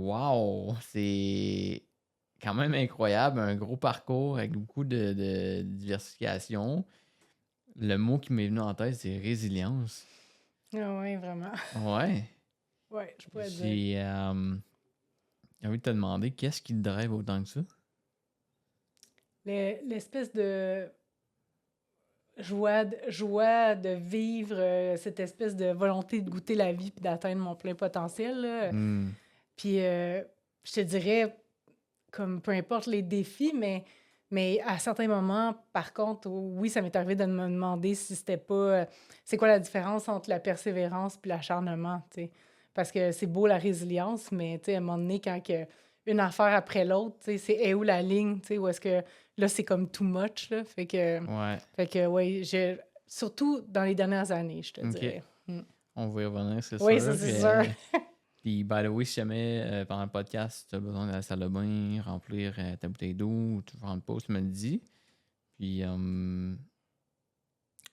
Wow! C'est quand même incroyable, un gros parcours avec beaucoup de diversification. Le mot qui m'est venu en tête, c'est résilience. Ah ouais, vraiment. Ouais. Ouais, je pourrais dire. J'ai envie de te demander qu'est-ce qui te drive autant que ça? L'espèce de joie de vivre cette espèce de volonté de goûter la vie puis d'atteindre mon plein potentiel, là. Hmm. Puis je te dirais, comme peu importe les défis, mais à certains moments, par contre, oui, ça m'est arrivé de me demander si c'était pas... c'est quoi la différence entre la persévérance puis l'acharnement, tu sais? Parce que c'est beau la résilience, mais tu sais, à un moment donné, quand que une affaire après l'autre, tu sais, c'est est où la ligne, tu sais, où est-ce que là, c'est comme too much, là. Ouais. Ouais, surtout dans les dernières années, je te OK. dirais. Mm. On va y revenir, c'est Oui, sûr. ça, c'est sûr. Puis, by the way, si jamais pendant le podcast, tu as besoin de la salle de bain, remplir ta bouteille d'eau ou tu veux prendre une pause, tu me le dis. Puis,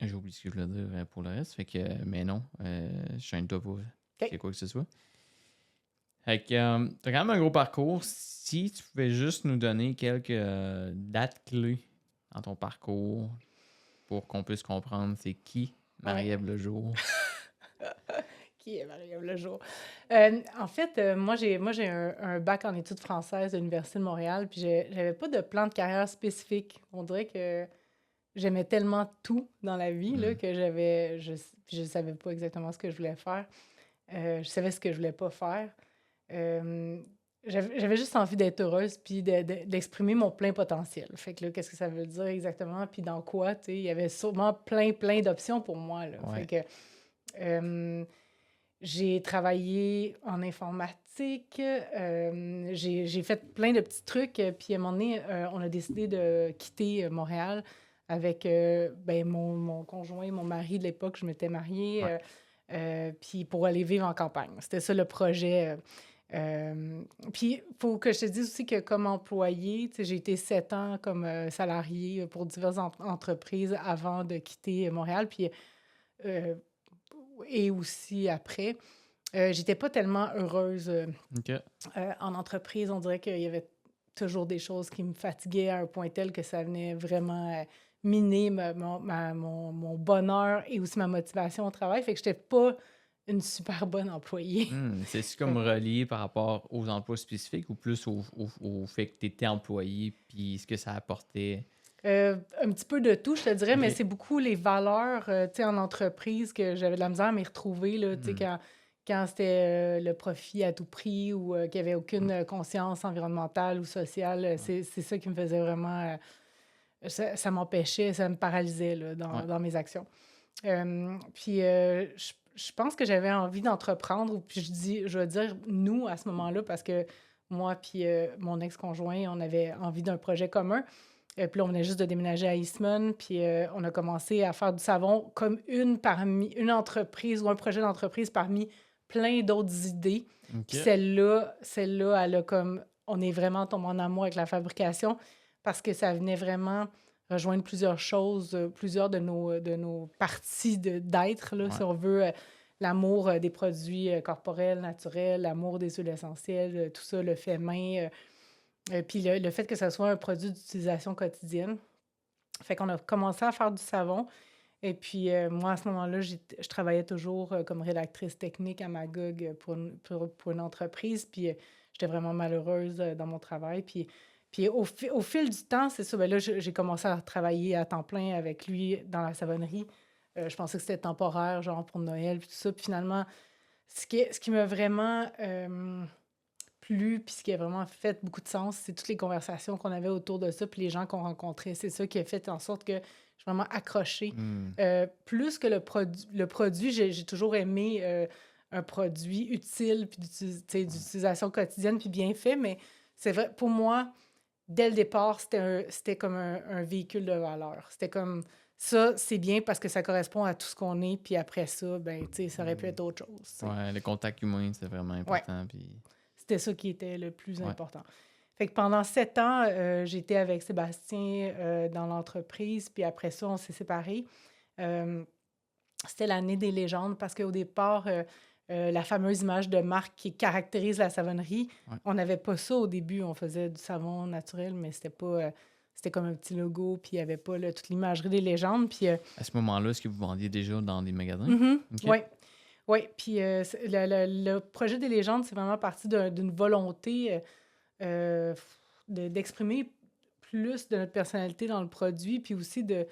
j'ai oublié ce que je voulais dire pour le reste. Fait que, mais non, je chaîne-toi pas. OK. C'est quoi que ce soit. Fait que, t'as quand même un gros parcours. Si tu pouvais juste nous donner quelques dates clés dans ton parcours pour qu'on puisse comprendre c'est qui Ouais. Marie-Ève Lejour. Qui est Marie-Ève Lejour? En fait, moi j'ai un bac en études françaises de l'Université de Montréal, puis j'avais pas de plan de carrière spécifique. On dirait que j'aimais tellement tout dans la vie là, Hmm. que je savais pas exactement ce que je voulais faire. Je savais ce que je voulais pas faire. Euh, j'avais juste envie d'être heureuse puis d'exprimer mon plein potentiel. Fait que là, qu'est-ce que ça veut dire exactement? Puis dans quoi, tu sais, il y avait sûrement plein d'options pour moi, là. Fait Ouais. que... euh, j'ai travaillé en informatique, j'ai fait plein de petits trucs, puis à un moment donné, on a décidé de quitter Montréal avec ben, mon conjoint, mon mari de l'époque, je m'étais mariée, Ouais. puis pour aller vivre en campagne. C'était ça le projet. Puis il faut que je te dise aussi que comme employée, tu sais, j'ai été 7 ans comme salariée pour diverses entreprises avant de quitter Montréal, puis euh, et aussi après. J'étais pas tellement heureuse OK. en entreprise. On dirait qu'il y avait toujours des choses qui me fatiguaient à un point tel que ça venait vraiment miner mon bonheur et aussi ma motivation au travail. Fait que j'étais pas une super bonne employée. C'est-tu comme Fait relié par rapport aux emplois spécifiques ou plus au fait que tu étais employé puis ce que ça apportait? un petit peu de tout, je te dirais, mais OK. c'est beaucoup les valeurs, tu sais, en entreprise que j'avais de la misère à m'y retrouver, là, tu sais, Hmm. quand c'était le profit à tout prix ou qu'il n'y avait aucune Hmm. conscience environnementale ou sociale, c'est ça qui me faisait vraiment... ça m'empêchait, ça me paralysait là, Ouais. dans mes actions. Puis je pense que j'avais envie d'entreprendre, puis je vais dire nous à ce moment-là, parce que moi puis mon ex-conjoint, on avait envie d'un projet commun. Puis là, on venait juste de déménager à Eastman, puis on a commencé à faire du savon comme une entreprise ou un projet d'entreprise parmi plein d'autres idées. Puis OK. celle-là, elle a comme... On est vraiment tombé en amour avec la fabrication parce que ça venait vraiment rejoindre plusieurs choses, plusieurs de nos parties d'être, là, Ouais. si on veut. L'amour des produits corporels, naturels, l'amour des huiles essentielles, tout ça, le fait main. Puis le fait que ce soit un produit d'utilisation quotidienne. Fait qu'on a commencé à faire du savon. Et puis, moi, à ce moment-là, je travaillais toujours comme rédactrice technique à Magog pour une entreprise. Puis, j'étais vraiment malheureuse dans mon travail. Puis au fil du temps, c'est ça, ben là, j'ai commencé à travailler à temps plein avec lui dans la savonnerie. Je pensais que c'était temporaire, genre pour Noël, puis tout ça. Puis finalement, ce qui m'a vraiment plu, puis ce qui a vraiment fait beaucoup de sens, c'est toutes les conversations qu'on avait autour de ça, puis les gens qu'on rencontrait. C'est ça qui a fait en sorte que je suis vraiment accrochée. Hmm. Plus que le produit, j'ai toujours aimé un produit utile, puis Ouais. d'utilisation quotidienne, puis bien fait, mais c'est vrai, pour moi, dès le départ, c'était comme un véhicule de valeur. C'était comme ça, c'est bien parce que ça correspond à tout ce qu'on est, puis après ça, ben, tu sais, ça aurait pu Hmm. être autre chose, tu sais. Ouais, le contact humain, c'est vraiment Ouais. important. Puis... C'était ça qui était le plus Ouais. important. Fait que pendant 7 ans, j'étais avec Sébastien dans l'entreprise, puis après ça, on s'est séparés. Euh, C'était l'année des légendes parce qu'au départ, la fameuse image de marque qui caractérise la savonnerie. Ouais. On n'avait pas ça au début. On faisait du savon naturel, mais c'était pas... c'était comme un petit logo, puis il n'y avait pas toute l'imagerie des légendes. Puis, À ce moment-là, est-ce que vous vendiez déjà dans des magasins? OK. oui, oui. Puis le projet des légendes, c'est vraiment parti d'une volonté d'exprimer plus de notre personnalité dans le produit, puis aussi de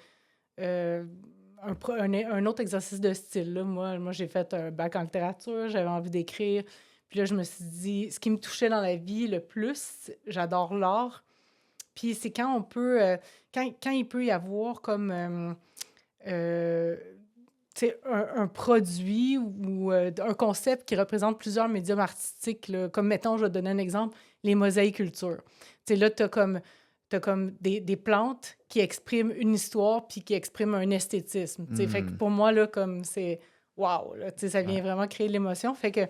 un autre exercice de style. Là. Moi, j'ai fait un bac en littérature, j'avais envie d'écrire. Puis là, je me suis dit, ce qui me touchait dans la vie le plus, j'adore l'art. Puis c'est quand on peut, quand il peut y avoir comme tu sais, un produit ou un concept qui représente plusieurs médiums artistiques, là, comme mettons, je vais te donner un exemple, les mosaïcultures. Tu sais, là, t'as comme des plantes qui expriment une histoire puis qui expriment un esthétisme. Tu sais, fait que pour moi, là, comme c'est wow, là, tu sais, ça vient Ouais. vraiment créer de l'émotion. Fait que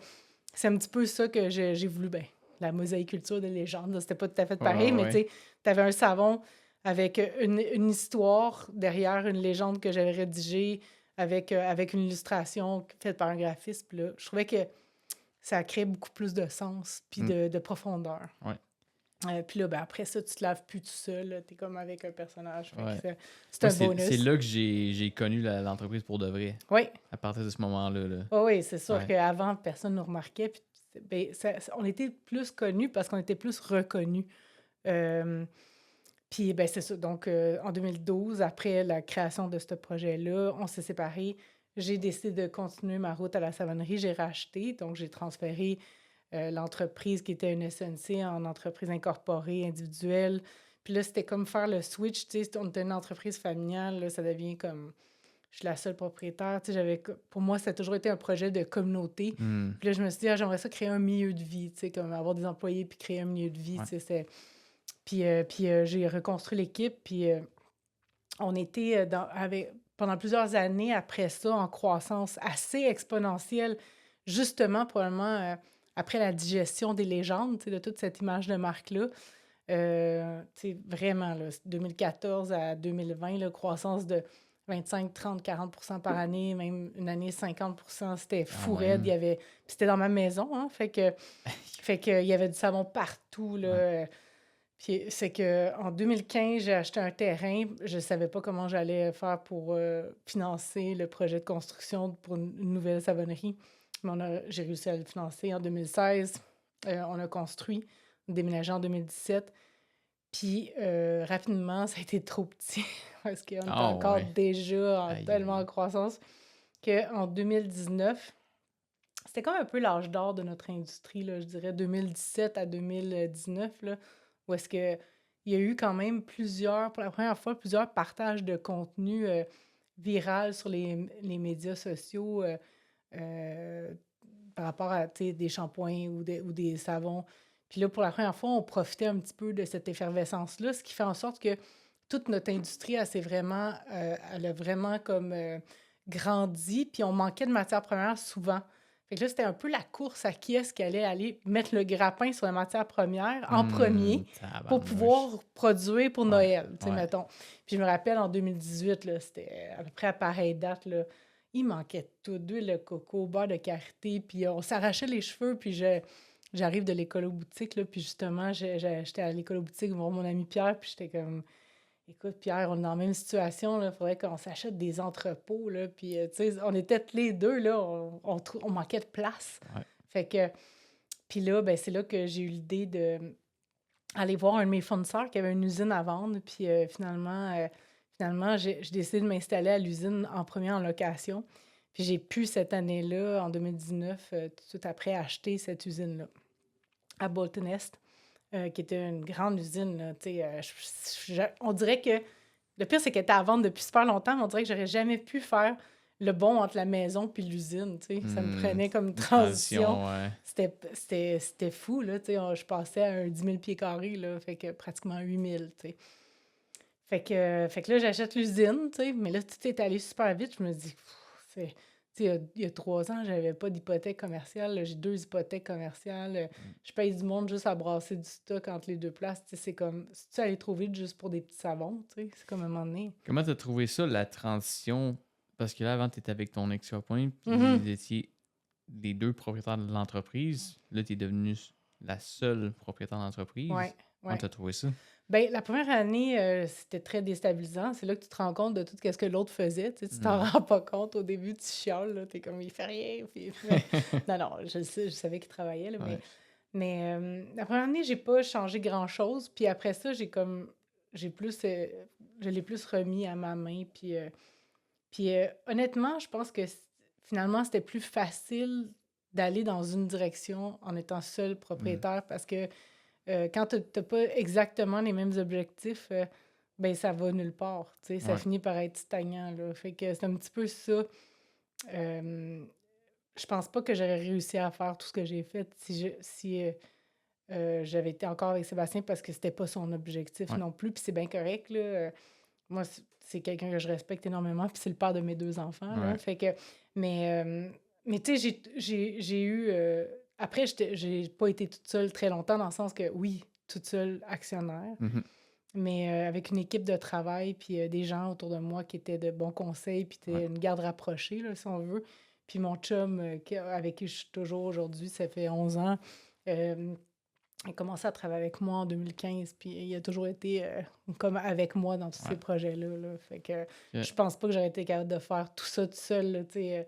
c'est un petit peu ça que j'ai voulu, ben, la mosaïculture de légende, là, c'était pas tout à fait pareil, mais tu sais, t'avais un savon avec une histoire derrière une légende que j'avais rédigée, avec une illustration faite par un graphiste. Puis là, je trouvais que ça crée beaucoup plus de sens puis de profondeur. Ouais. Puis là, ben, après ça, tu te laves plus tout seul. Tu es comme avec un personnage. Fait que Ouais. c'est un bonus. C'est là que j'ai connu l'entreprise pour de vrai. Oui. À partir de ce moment-là. Là. Oui, c'est sûr Ouais. qu'avant, personne ne nous remarquait. Puis, ben, on était plus connus parce qu'on était plus reconnus. Puis, ben, c'est ça. Donc, en 2012, après la création de ce projet-là, on s'est séparés. J'ai décidé de continuer ma route à la savonnerie. J'ai racheté. Donc, j'ai transféré l'entreprise qui était une SNC en entreprise incorporée, individuelle. Puis là, c'était comme faire le switch. Tu sais, on était une entreprise familiale. Là, ça devient comme... Je suis la seule propriétaire. Tu sais, pour moi, ça a toujours été un projet de communauté. Puis là, je me suis dit, j'aimerais ça créer un milieu de vie. Tu sais, comme avoir des employés puis créer un milieu de vie. Ouais. Tu sais, puis j'ai reconstruit l'équipe, puis on était pendant plusieurs années après ça en croissance assez exponentielle, justement, probablement après la digestion des légendes, de toute cette image de marque-là. Vraiment, là, 2014 à 2020, là, croissance de 25, 30, 40 % par année, même une année 50 %, c'était fou raide. Il y avait... Puis c'était dans ma maison, hein, fait que il y avait du savon partout, là. Puis c'est qu'en 2015, j'ai acheté un terrain. Je ne savais pas comment j'allais faire pour financer le projet de construction pour une nouvelle savonnerie. Mais j'ai réussi à le financer en 2016. On a construit, déménagé en 2017. Puis rapidement, ça a été trop petit parce qu'on était encore déjà tellement en croissance qu'en 2019, c'était comme un peu l'âge d'or de notre industrie, là, je dirais 2017 à 2019, là, où est-ce que il y a eu quand même pour la première fois, plusieurs partages de contenu viral sur les médias sociaux par rapport à des shampoings ou des savons. Puis là, pour la première fois, on profitait un petit peu de cette effervescence-là, ce qui fait en sorte que toute notre industrie, elle a vraiment comme grandi, puis on manquait de matières premières souvent. Fait que là, c'était un peu la course à qui est-ce qui allait aller mettre le grappin sur la matière première en premier pour pouvoir produire pour Noël, tu sais, mettons. Puis je me rappelle, en 2018, là, c'était à peu près à pareille date, là, il manquait tout, d'huile de coco, beurre de karité, puis on s'arrachait les cheveux, puis j'arrive de l'écolo-boutique, là, puis justement, j'étais à l'écolo-boutique voir mon ami Pierre, puis j'étais comme... Écoute, Pierre, on est dans la même situation, il faudrait qu'on s'achète des entrepôts, là, puis, tu sais, on était tous les deux, là, on manquait de place. Ouais. Fait que, puis là, ben, c'est là que j'ai eu l'idée d'aller voir un de mes fournisseurs qui avait une usine à vendre, puis finalement, j'ai décidé de m'installer à l'usine en premier en location, puis j'ai pu, cette année-là, en 2019, tout de suite après, acheter cette usine-là, à Bolton Est. Qui était une grande usine. Là, on dirait que... Le pire, c'est qu'elle était à vendre depuis super longtemps, mais on dirait que j'aurais jamais pu faire le bond entre la maison puis l'usine. Ça me prenait comme une transition. C'était fou. Là, je passais à un 10 000 pieds carrés, là, fait que pratiquement 8 000. Fait que là, j'achète l'usine, mais là, tout est allé super vite. Je me dis, c'est... Il y a 3 ans, j'avais pas d'hypothèque commerciale. Là, j'ai 2 hypothèques commerciales. Je paye du monde juste à brasser du stock entre les deux places. C'est comme si tu allais trop vite juste pour des petits savons. C'est comme un moment donné. Comment tu as trouvé ça, la transition? Parce que là, avant, tu étais avec ton ex-copain, puis vous étiez les deux propriétaires de l'entreprise. Là, tu es devenu la seule propriétaire Ouais, d'entreprise. Comment ouais. tu as trouvé ça? Ben, la première année, c'était très déstabilisant. C'est là que tu te rends compte de tout ce que l'autre faisait. Tu t'en Hmm. rends pas compte. Au début, tu chiales, là. T'es comme, il fait rien. Puis, mais... Non, non, je savais qu'il travaillait, là, Ouais. mais la première année, j'ai pas changé grand-chose. Puis après ça, je l'ai plus remis à ma main. Puis honnêtement, je pense que finalement, c'était plus facile d'aller dans une direction en étant seul Hmm. propriétaire parce que quand tu n'as pas exactement les mêmes objectifs, ben ça va nulle part. Tu sais, ça Ouais. finit par être stagnant, là. Fait que c'est un petit peu ça. Euh, je pense pas que j'aurais réussi à faire tout ce que j'ai fait si j'avais été encore avec Sébastien parce que c'était pas son objectif Ouais. non plus. Puis c'est bien correct, là. Moi, c'est quelqu'un que je respecte énormément, puis c'est le père de mes 2 enfants, là. Ouais. Fait que mais tu sais, j'ai eu, après j'ai pas été toute seule très longtemps dans le sens que oui, toute seule actionnaire, Mhm. mais avec une équipe de travail puis des gens autour de moi qui étaient de bons conseils puis Ouais. étaient une garde rapprochée, là, si on veut. Puis mon chum, avec qui je suis toujours aujourd'hui, ça fait 11 ans, il a commencé à travailler avec moi en 2015, puis il a toujours été comme avec moi dans tous ces Ouais. projets-là. Là. Fait que Ok. je pense pas que j'aurais été capable de faire tout ça tout seul, là, tu sais,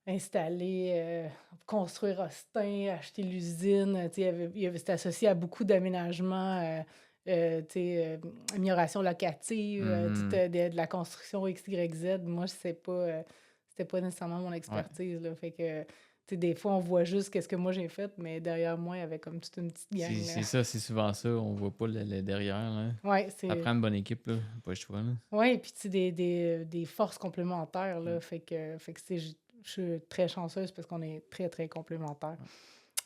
installer, construire Austin, acheter l'usine. Tu sais, c'était associé à beaucoup d'aménagements, tu sais, amélioration locative, Mhm. de la construction X, Y, Z. Moi, c'était pas nécessairement mon Ouais. expertise. Là. Fait que, tu sais, des fois, on voit juste qu'est-ce que moi j'ai fait, mais derrière moi, il y avait comme toute une petite gang. Là. C'est ça, c'est souvent ça. On voit pas le derrière. Là. Ouais, Ça c'est. prend une bonne équipe, là. Pas le choix. Là. Ouais, puis tu sais, des forces complémentaires, Mm. là. Fait que tu sais, je suis très chanceuse parce qu'on est très, très complémentaires.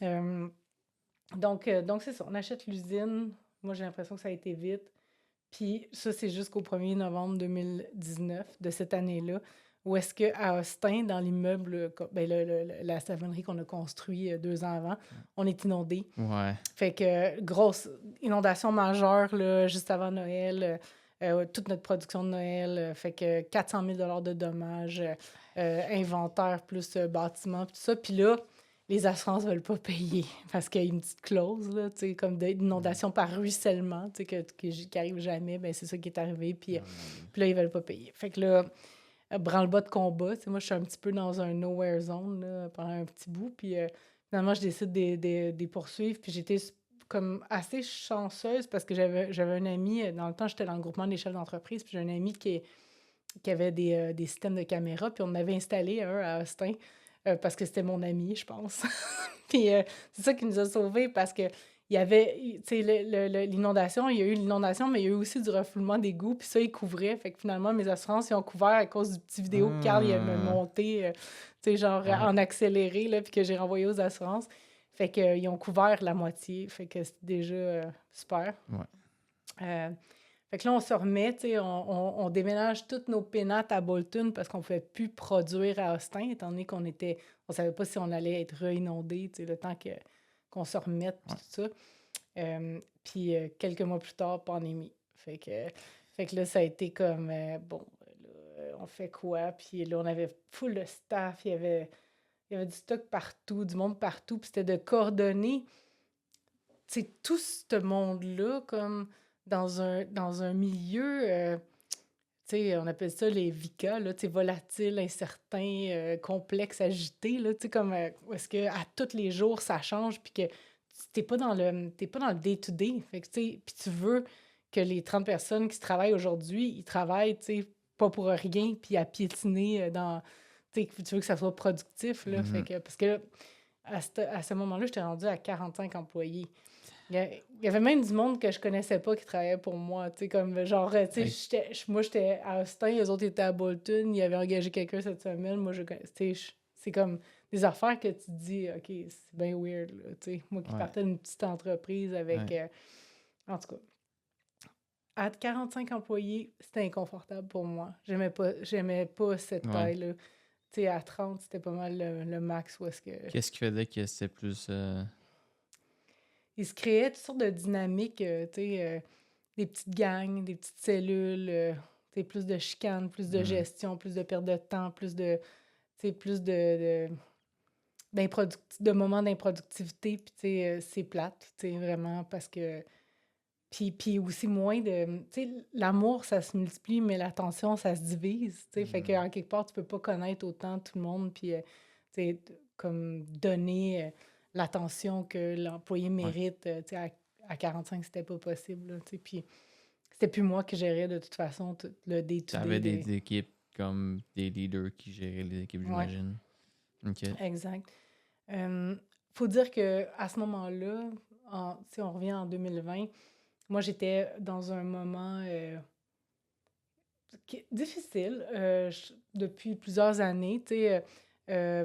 Ouais. Euh, donc c'est ça, on achète l'usine. Moi, j'ai l'impression que ça a été vite. Puis ça, c'est jusqu'au 1er novembre 2019 de cette année-là, où est-ce qu'à Austin, dans l'immeuble, ben, la savonnerie qu'on a construit 2 ans avant, on est inondé. Ouais. Fait que grosse inondation majeure là, juste avant Noël, toute notre production de Noël, fait que 400 000 de dommages, inventaire plus bâtiment, puis tout ça. Puis là, les assurances veulent pas payer parce qu'il y a une petite clause, là, tu sais, comme Mm. d'inondation par ruissellement, tu sais, qui arrive jamais, ben c'est ça qui est arrivé. Puis, Oh mon Dieu. puis là, ils veulent pas payer. Fait que là, branle-bas de combat, tu sais, moi, je suis un petit peu dans un nowhere zone là, pendant un petit bout, puis finalement, je décide de les poursuivre, puis j'étais comme assez chanceuse parce que j'avais un ami, dans le temps, j'étais dans le groupement des chefs d'entreprise, puis j'ai un ami qui avait des systèmes de caméra, puis on en avait installé un à Austin parce que c'était mon ami, je pense. Puis c'est ça qui nous a sauvés parce que il y avait, tu sais, l'inondation, il y a eu l'inondation, mais il y a eu aussi du refoulement d'égouts, puis ça, ils couvraient. Fait que finalement, mes assurances, ils ont couvert à cause du petit vidéo que Carl, il avait Ah, monté, tu sais, genre ouais. en accéléré, là, puis que j'ai renvoyé aux assurances. Fait que, ils ont couvert la moitié. Fait que c'était déjà super. Ouais. Euh, fait que là, on se remet, tu sais, on déménage toutes nos pénates à Bolton parce qu'on ne pouvait plus produire à Austin, étant donné on savait pas si on allait être re-inondé, tu sais, le temps qu'on se remette, puis Ouais. tout ça. Puis quelques mois plus tard, pandémie. Fait que là, ça a été comme, bon, là, on fait quoi? Puis là, on avait full de staff, il y avait du stock partout, du monde partout, puis c'était de coordonner, tu sais, tout ce monde-là, comme dans un milieu, tu sais, on appelle ça les VICA, là, tu sais, volatile, incertain, complexe, agité, là, tu sais, comme, où est-ce que à tous les jours, ça change, puis que t'es pas dans le day-to-day, fait que, tu sais, puis tu veux que les 30 personnes qui travaillent aujourd'hui, ils travaillent, tu sais, pas pour rien, puis à piétiner tu sais, tu veux que ça soit productif, là, fait Mhm. que, parce que là, à ce moment-là, j'étais rendue à 45 employés. Il y avait même du monde que je connaissais pas qui travaillait pour moi, tu sais, comme genre, tu sais, Hey. moi, j'étais à Austin, les autres étaient à Bolton, ils avaient engagé quelqu'un cette semaine, moi, tu sais, c'est comme des affaires que tu te dis, OK, c'est bien weird, là, tu sais, moi qui Ouais. partais d'une petite entreprise avec, Ouais. en tout cas, à 45 employés, c'était inconfortable pour moi. J'aimais pas cette Ouais. taille-là. Tu sais, à 30, c'était pas mal le max où est-ce que Qu'est-ce qui faisait que c'était plus. il se créait toutes sortes de dynamiques, tu sais, des petites gangs, des petites cellules, tu sais, plus de chicanes, plus de Hmm. gestion, plus de perte de temps, plus de, tu sais, plus de de moments d'improductivité, puis tu sais, c'est plate, tu sais, vraiment, parce que... Puis aussi moins de... Tu sais, l'amour, ça se multiplie, mais l'attention, ça se divise, tu sais. Fait qu'en quelque part, tu peux pas connaître autant tout le monde, puis, tu sais, comme donner l'attention que l'employé Ouais. mérite, tu sais, à 45, c'était pas possible, là, tu sais. Puis c'était plus moi qui gérais, de toute façon, tout le Tu day-to-day avais des... des équipes comme des leaders qui géraient les équipes, Ouais, j'imagine. OK. exact. Euh, Faut dire que à ce moment-là, si on revient en 2020, moi, j'étais dans un moment difficile depuis plusieurs années, tu sais,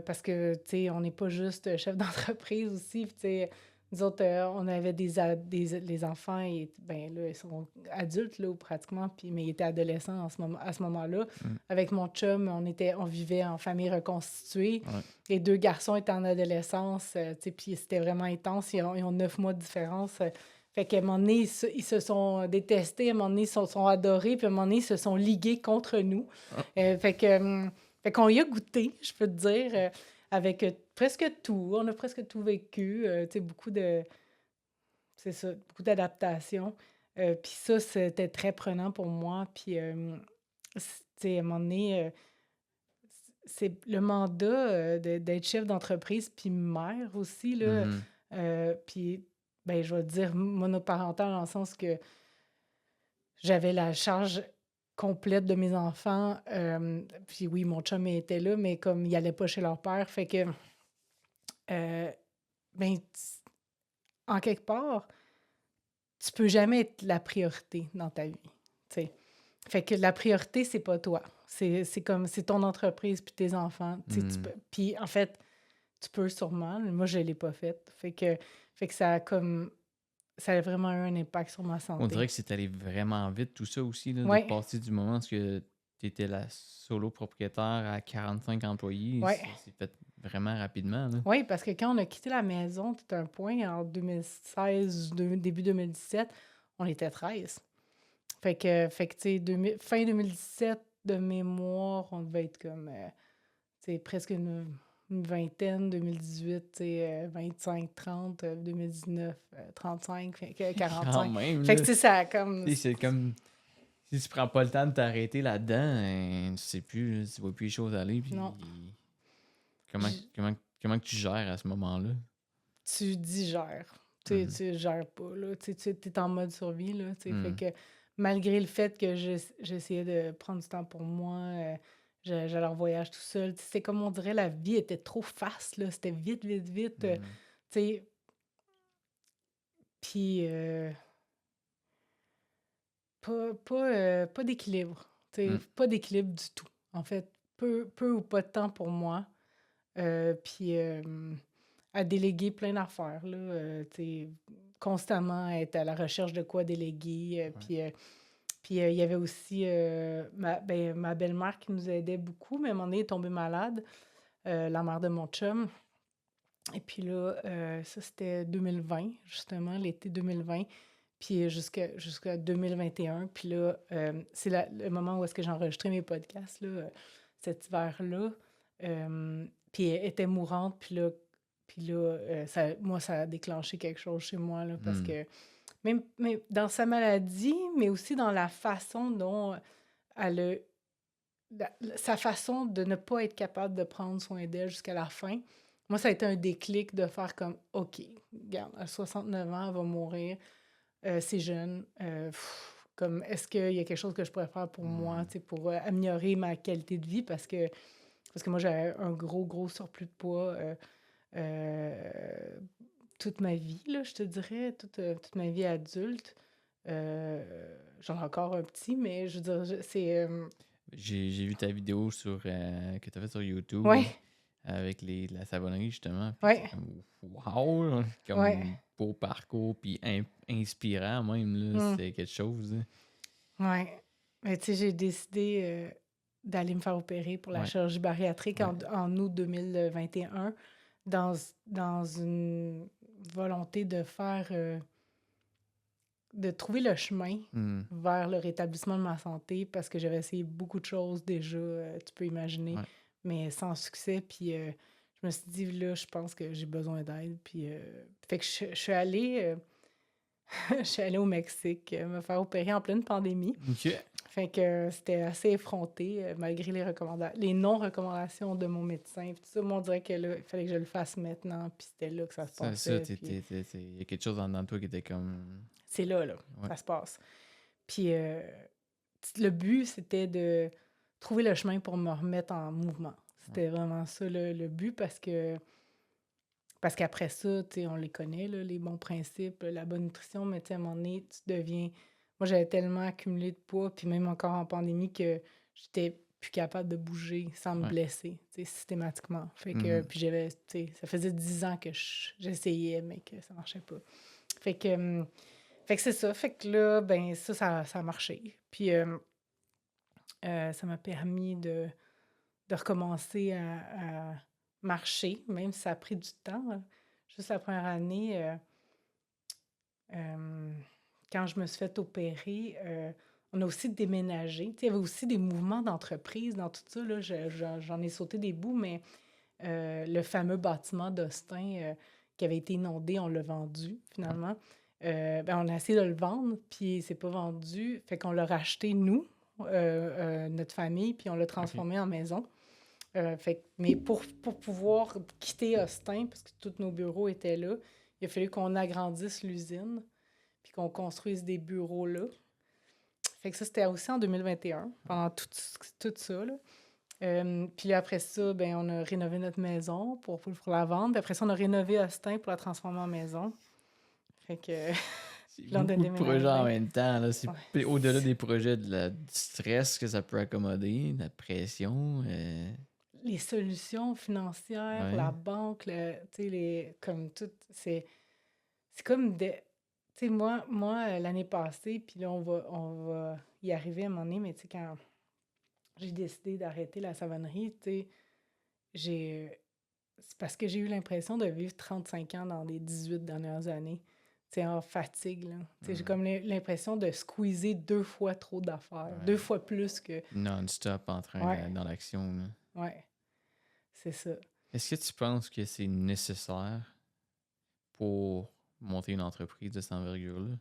parce que, tu sais, on n'est pas juste chef d'entreprise aussi, puis tu sais, nous autres, on avait les enfants, et, ben là, ils sont adultes, là, ou pratiquement, puis, mais ils étaient adolescents à ce moment-là. Mm. Avec mon chum, on vivait en famille reconstituée. Ouais. Les deux garçons étaient en adolescence, tu sais, puis c'était vraiment intense. Ils ont 9 mois de différence. Fait qu'à un moment donné, ils se sont détestés, à un moment donné, ils se sont adorés, puis à un moment donné, ils se sont ligués contre nous. Ah. Fait qu'on y a goûté, je peux te dire, avec presque tout. On a presque tout vécu, tu sais, c'est ça, beaucoup d'adaptation. Puis ça, c'était très prenant pour moi. Puis, tu sais, à un moment donné, c'est le mandat d'être chef d'entreprise, puis mère aussi, là. Mhm. Puis, ben, je vais te dire monoparental dans le sens que j'avais la charge complète de mes enfants. Puis oui, mon chum était là, mais comme il allait pas chez leur père, fait que, euh, ben, en quelque part, tu peux jamais être la priorité dans ta vie, tu sais. Fait que la priorité, c'est pas toi. C'est comme, c'est ton entreprise puis tes enfants. Tu sais, Mhm. puis en fait, tu peux sûrement, mais moi, je l'ai pas fait. Fait que ça a comme, ça a vraiment eu un impact sur ma On santé. dirait que c'est allé vraiment vite, tout ça aussi, là, de Ouais, passer du moment où tu étais la solo propriétaire à 45 employés. ouais. C'est fait vraiment rapidement, là. Oui, parce que quand on a quitté la maison, tout un point, en 2016, début 2017, on était 13. Fait que tu sais, fin 2017, de mémoire, on devait être comme, tu sais, presque une vingtaine, 2018, tu sais, 25, 30, 2019, 35, fait que Quand 45. même, Fait que là. tu sais, ça a comme... Tu sais, c'est comme si tu prends pas le temps de t'arrêter là-dedans, tu sais plus, là, tu vois plus les choses aller, Non. puis comment, J- comment que tu gères à ce moment-là? Tu digères. Mhm. Tu gères pas, là. Tu es en mode survie, là. Tu sais. Fait Mhm. que malgré le fait que j'essayais de prendre du temps pour moi, j'allais en voyage tout seul. C'est comme on dirait, la vie était trop fast, là. C'était vite, vite, vite. Mhm. Tu sais, puis pas d'équilibre. Tu sais, Mhm. pas d'équilibre du tout. En fait, peu ou pas de temps pour moi. Puis à déléguer plein d'affaires, là. Tu sais, constamment être à la recherche de quoi déléguer. Ouais. Puis il y avait aussi ma belle-mère qui nous aidait beaucoup, mais à un moment donné, elle est tombée malade, la mère de mon chum. Et puis là, ça, c'était 2020, justement, l'été 2020, puis jusqu'à 2021. Puis là, c'est le moment où est-ce que j'ai enregistré mes podcasts, là, cet hiver-là. Puis elle était mourante, puis là moi, ça a déclenché quelque chose chez moi, là, parce Mhm. que même dans sa maladie, mais aussi dans la façon dont elle a... sa façon de ne pas être capable de prendre soin d'elle jusqu'à la fin. Moi, ça a été un déclic de faire comme, OK, regarde, à 69 ans, elle va mourir, c'est jeune. Comme, est-ce qu'il y a quelque chose que je pourrais faire pour moi, Mhm. tu sais, pour améliorer ma qualité de vie? Parce que moi, j'avais un gros surplus de poids euh, toute ma vie, là, je te dirais, toute ma vie adulte. J'en ai encore un petit, mais je veux dire, c'est... J'ai vu ta vidéo que tu as faite sur YouTube ouais, là, avec la savonnerie, justement. Puis c'est ouais, comme wow, là, ouais. comme beau parcours, puis inspirant même. Là, Mmh. c'est quelque chose. Là. Ouais. Mais tu sais, j'ai décidé, d'aller me faire opérer pour la Ouais, chirurgie bariatrique ouais. en août 2021 dans une volonté de faire, de trouver le chemin Hmm, vers le rétablissement de ma santé parce que j'avais essayé beaucoup de choses déjà, tu peux imaginer, ouais. mais sans succès. Puis, je me suis dit, là, je pense que j'ai besoin d'aide. Puis, fait que je suis allée, je suis allée au Mexique me faire opérer en pleine pandémie. OK. Fait que c'était assez effronté, malgré les non-recommandations de mon médecin. Puis tout ça, moi, on dirait que là, il fallait que je le fasse maintenant. Puis c'était là que ça se Ça, passait. Puis il y a quelque chose dans toi qui était comme... c'est là, Ouais. ça se passe. Puis le but, c'était de trouver le chemin pour me remettre en mouvement. C'était vraiment ça le but parce qu'après ça, tu sais, on les connaît, là, les bons principes, la bonne nutrition, mais tu sais, à un moment donné, tu deviens... Moi, j'avais tellement accumulé de poids, puis même encore en pandémie, que j'étais plus capable de bouger sans me Ouais. blesser, tu sais, systématiquement. Fait que, Mhm. puis j'avais, tu sais, ça faisait 10 ans que j'essayais, mais que ça marchait pas. Fait que, fait que c'est ça. Fait que là, ben ça a marché. Puis ça m'a permis de recommencer à marcher, même si ça a pris du temps, là. Juste la première année, quand je me suis fait opérer, on a aussi déménagé. Tu sais, il y avait aussi des mouvements d'entreprise dans tout ça, là. J'en ai sauté des bouts, mais le fameux bâtiment d'Austin qui avait été inondé, on l'a vendu finalement. Ben, on a essayé de le vendre, puis c'est pas vendu. Fait qu'on l'a racheté, nous, notre famille, puis on l'a OK. transformé en maison. Mais pour pouvoir quitter Austin, parce que tous nos bureaux étaient là, il a fallu qu'on agrandisse l'usine, puis qu'on construise des bureaux là. Fait que ça, c'était aussi en 2021, pendant tout ça, là. Puis là, après ça, ben, on a rénové notre maison pour la vendre. Puis après ça, on a rénové Austin pour la transformer en maison. Fait que C'est là, on a beaucoup de projets en déménagé. même temps, là. C'est Ouais. au-delà des projets du stress que ça peut accommoder, de la pression. Les solutions financières, Ouais. la banque, tu sais, comme tout, c'est comme tu sais, moi l'année passée, puis là, on va y arriver à un moment donné, mais tu sais, quand j'ai décidé d'arrêter la savonnerie, tu sais, j'ai... C'est parce que j'ai eu l'impression de vivre 35 ans dans les 18 dernières années. Tu sais, en fatigue, là. Tu sais, j'ai Mhm. comme l'impression de squeezer 2 fois trop d'affaires, 2 Ouais. fois plus que... Non-stop en train Ouais, dans l'action, là. ouais, c'est ça. Est-ce que tu penses que c'est nécessaire pour monter une entreprise de cette envergure-là?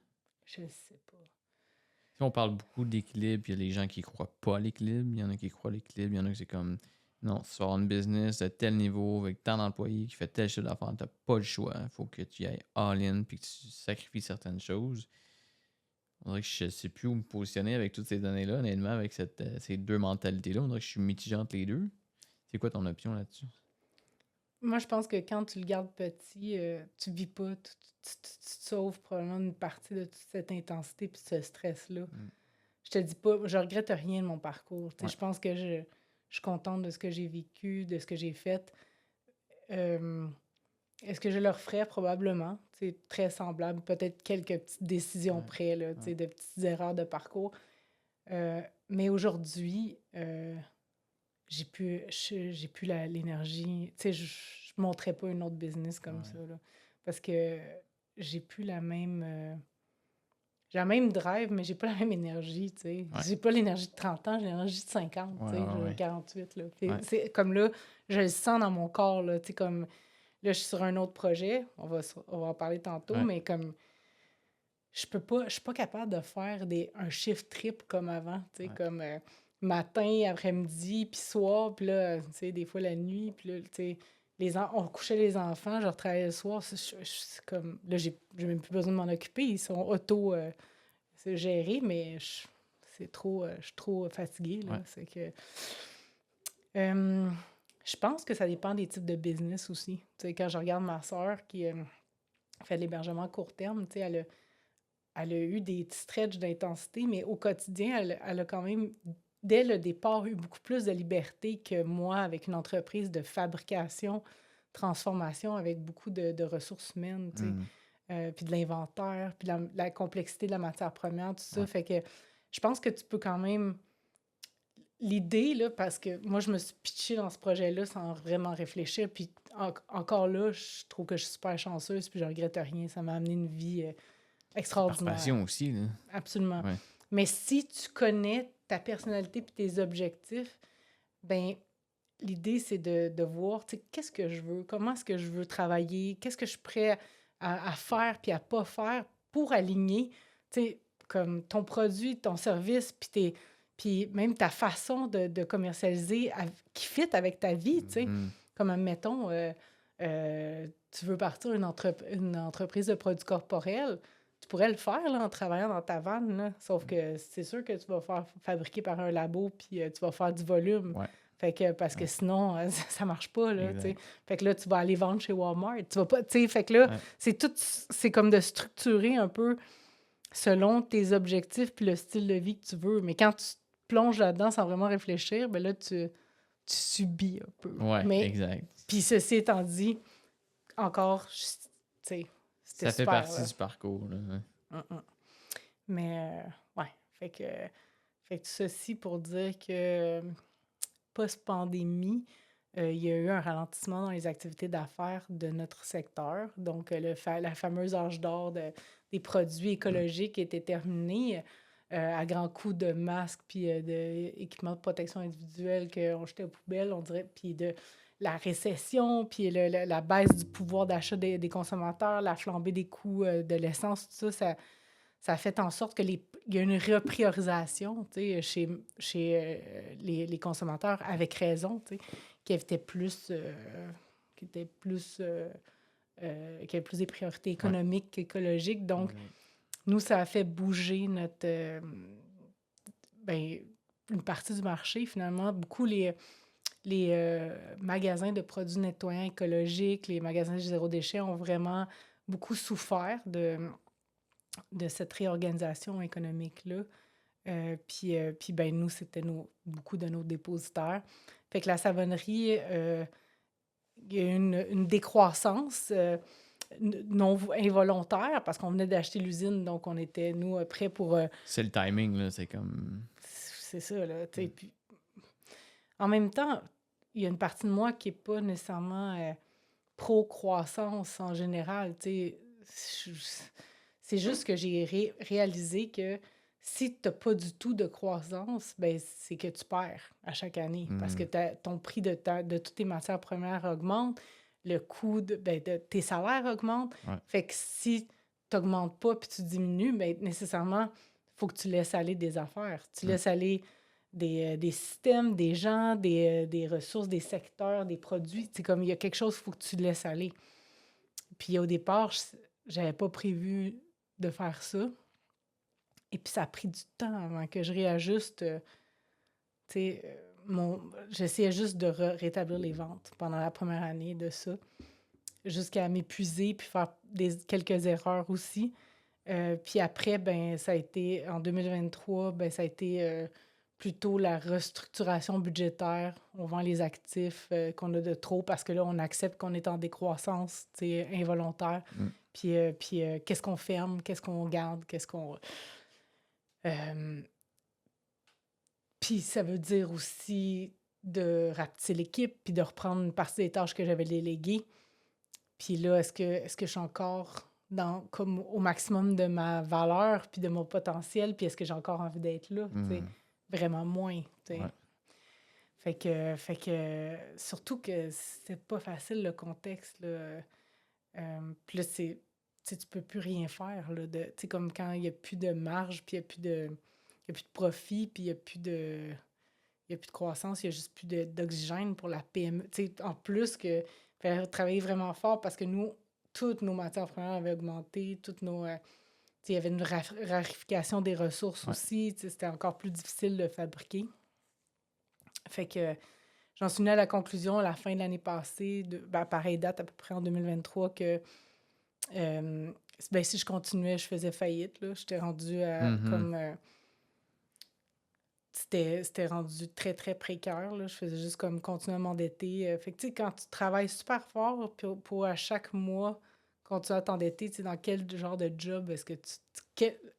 Je sais pas. Si on parle beaucoup d'équilibre, il y a les gens qui croient pas à l'équilibre, il y en a qui croient à l'équilibre, il y en a qui c'est comme non, tu sors une business de tel niveau avec tant d'employés qui fait tel chiffre d'affaires, t'as pas le choix. Il faut que tu y ailles all-in puis que tu sacrifies certaines choses. On dirait que je sais plus où me positionner avec toutes ces données-là, honnêtement, avec ces deux mentalités-là. On dirait que je suis mitigé entre les deux. C'est quoi ton opinion là-dessus? Moi, je pense que quand tu le gardes petit, tu vis pas, tu te sauves probablement une partie de toute cette intensité puis ce stress-là. Mm. Je te dis pas, je regrette rien de mon parcours. Tu sais, Ouais. je pense que je suis contente de ce que j'ai vécu, de ce que j'ai fait. Euh, Est-ce que je le referais? Probablement. C'est très semblable. Peut-être quelques petites décisions Ouais. près, là, tu Ouais. sais, de petites erreurs de parcours. Mais aujourd'hui, j'ai plus l'énergie. Tu sais, je monterais pas une autre business comme ça, Ouais. là. Parce que j'ai plus j'ai la même drive, mais j'ai pas la même énergie, tu sais. Ouais. J'ai pas l'énergie de 30 ans, j'ai l'énergie de 50, Ouais. tu sais. Ouais. J'ai Ouais. 48, là. Puis Ouais. c'est comme là, je le sens dans mon corps, là. Tu sais, comme là, je suis sur un autre projet. On va en parler tantôt, Ouais. mais comme je suis pas capable de faire un shift trip comme avant, tu sais, Ouais. comme matin, après-midi, puis soir, puis là, tu sais, des fois la nuit, puis là, tu sais, on couchait les enfants, je retravaillais le soir, c'est comme, là, j'ai même plus besoin de m'en occuper, ils sont c'est géré, mais je suis trop fatiguée, là, Ouais. c'est que... euh, je pense que ça dépend des types de business aussi. Tu sais, quand je regarde ma sœur qui fait de l'hébergement à court terme, tu sais, elle a eu des petits stretches d'intensité, mais au quotidien, elle a quand même, dès le départ, eu beaucoup plus de liberté que moi avec une entreprise de fabrication, transformation avec beaucoup de ressources humaines, tu sais, Mm. puis de l'inventaire, puis la complexité de la matière première, tout ça. Ouais. Fait que je pense que tu peux quand même... L'idée, là, parce que moi, je me suis pitchée dans ce projet-là sans vraiment réfléchir, puis encore là, je trouve que je suis super chanceuse, puis je regrette rien. Ça m'a amené une vie C'est par extraordinaire. passion aussi, là. Absolument. Ouais. Mais si tu connais ta personnalité et tes objectifs, ben l'idée, c'est de voir, tu sais, qu'est-ce que je veux, comment est-ce que je veux travailler, qu'est-ce que je suis prêt à faire puis à pas faire pour aligner, tu sais, comme ton produit, ton service, puis même ta façon de commercialiser qui fit avec ta vie, tu sais. Mhm. Comme, admettons, tu veux partir une entreprise de produits corporels, tu pourrais le faire là, en travaillant dans ta vanne, là. Sauf que c'est sûr que tu vas faire fabriquer par un labo puis tu vas faire du volume. Ouais, Fait que, parce que ouais, sinon, ça marche pas, là, tu sais. exact. Fait que là, tu vas aller vendre chez Walmart. Tu vas pas, tu sais, fait que là, Ouais, c'est comme de structurer un peu selon tes objectifs puis le style de vie que tu veux. Mais quand tu te plonges là-dedans sans vraiment réfléchir, ben là, tu subis un peu. ouais, Mais, exact. puis ceci étant dit, encore, tu sais, c'était Ça fait super, partie là. du parcours, là. Mm. Mais, ouais, fait que ceci pour dire que post-pandémie, il y a eu un ralentissement dans les activités d'affaires de notre secteur. Donc, la fameuse âge d'or des produits Mm. écologiques était terminée à grands coups de masques puis d'équipements de protection individuelle qu'on jetait aux poubelles, on dirait, puis de la récession, puis la baisse du pouvoir d'achat des consommateurs, la flambée des coûts de l'essence, tout ça, ça a fait en sorte qu'il y a une repriorisation, tu sais, chez les consommateurs, avec raison, tu sais, qui étaient plus, qui étaient plus, qui avaient plus des priorités Ouais, économiques qu'écologiques. Donc, exact. nous, ça a fait bouger ben, une partie du marché, finalement. Beaucoup les magasins de produits nettoyants écologiques, les magasins de zéro déchet ont vraiment beaucoup souffert de cette réorganisation économique-là. Puis ben, nous, c'était beaucoup de nos dépositaires. Fait que la savonnerie, il y a eu une décroissance non involontaire parce qu'on venait d'acheter l'usine, donc on était, nous, prêts pour... C'est le timing, là. C'est comme. c'est ça, là, tu sais. Mm. Puis en même temps, il y a une partie de moi qui n'est pas nécessairement pro-croissance en général, tu sais. C'est juste que j'ai réalisé que si tu n'as pas du tout de croissance, ben c'est que tu perds à chaque année parce que Mm. ton prix de toutes tes matières premières augmente, le coût de tes salaires augmente. Ouais. Fait que si tu n'augmentes pas puis tu diminues, ben nécessairement, il faut que tu laisses aller des affaires. Tu Mm. laisses aller des systèmes, des gens, des ressources, des secteurs, des produits. C'est comme il y a quelque chose qu'il faut que tu laisses aller. Puis au départ, j'avais pas prévu de faire ça. Et puis ça a pris du temps avant que je réajuste. Tu sais, j'essayais juste de rétablir les ventes pendant la première année de ça, jusqu'à m'épuiser puis faire quelques erreurs aussi. Puis après, ben ça a été, en 2023, ben ça a été plutôt la restructuration budgétaire. On vend les actifs qu'on a de trop parce que là, on accepte qu'on est en décroissance, tu sais, involontaire. Mm. Puis qu'est-ce qu'on ferme, qu'est-ce qu'on garde, qu'est-ce qu'on... Euh, Puis ça veut dire aussi de rapetisser l'équipe puis de reprendre une partie des tâches que j'avais déléguées. Puis là, est-ce que je suis encore comme au maximum de ma valeur puis de mon potentiel, puis est-ce que j'ai encore envie d'être là, tu sais? Mm. Vraiment moins, tu sais. Ouais. Fait que surtout que c'est pas facile le contexte, là. Puis là, tu sais, tu peux plus rien faire, là. Tu sais, comme quand il y a plus de marge, puis il y a plus de profit, puis il y a plus de croissance, il y a juste plus d'oxygène pour la PME. Tu sais, en plus que faire travailler vraiment fort parce que nous, toutes nos matières premières avaient augmenté, toutes nos... tu sais, il y avait une raréfication des ressources Ouais. aussi, tu sais, c'était encore plus difficile de fabriquer. Fait que j'en suis venue à la conclusion à la fin de l'année passée, à pareille date, à peu près en 2023, que ben, si je continuais, je faisais faillite, là. J'étais rendue à Mhm. comme... c'était rendu très, très précaire, là. Je faisais juste comme continuer à m'endetter. Fait que, tu sais, quand tu travailles super fort pour à chaque mois continuer à t'endetter, tu sais, dans quel genre de job est-ce que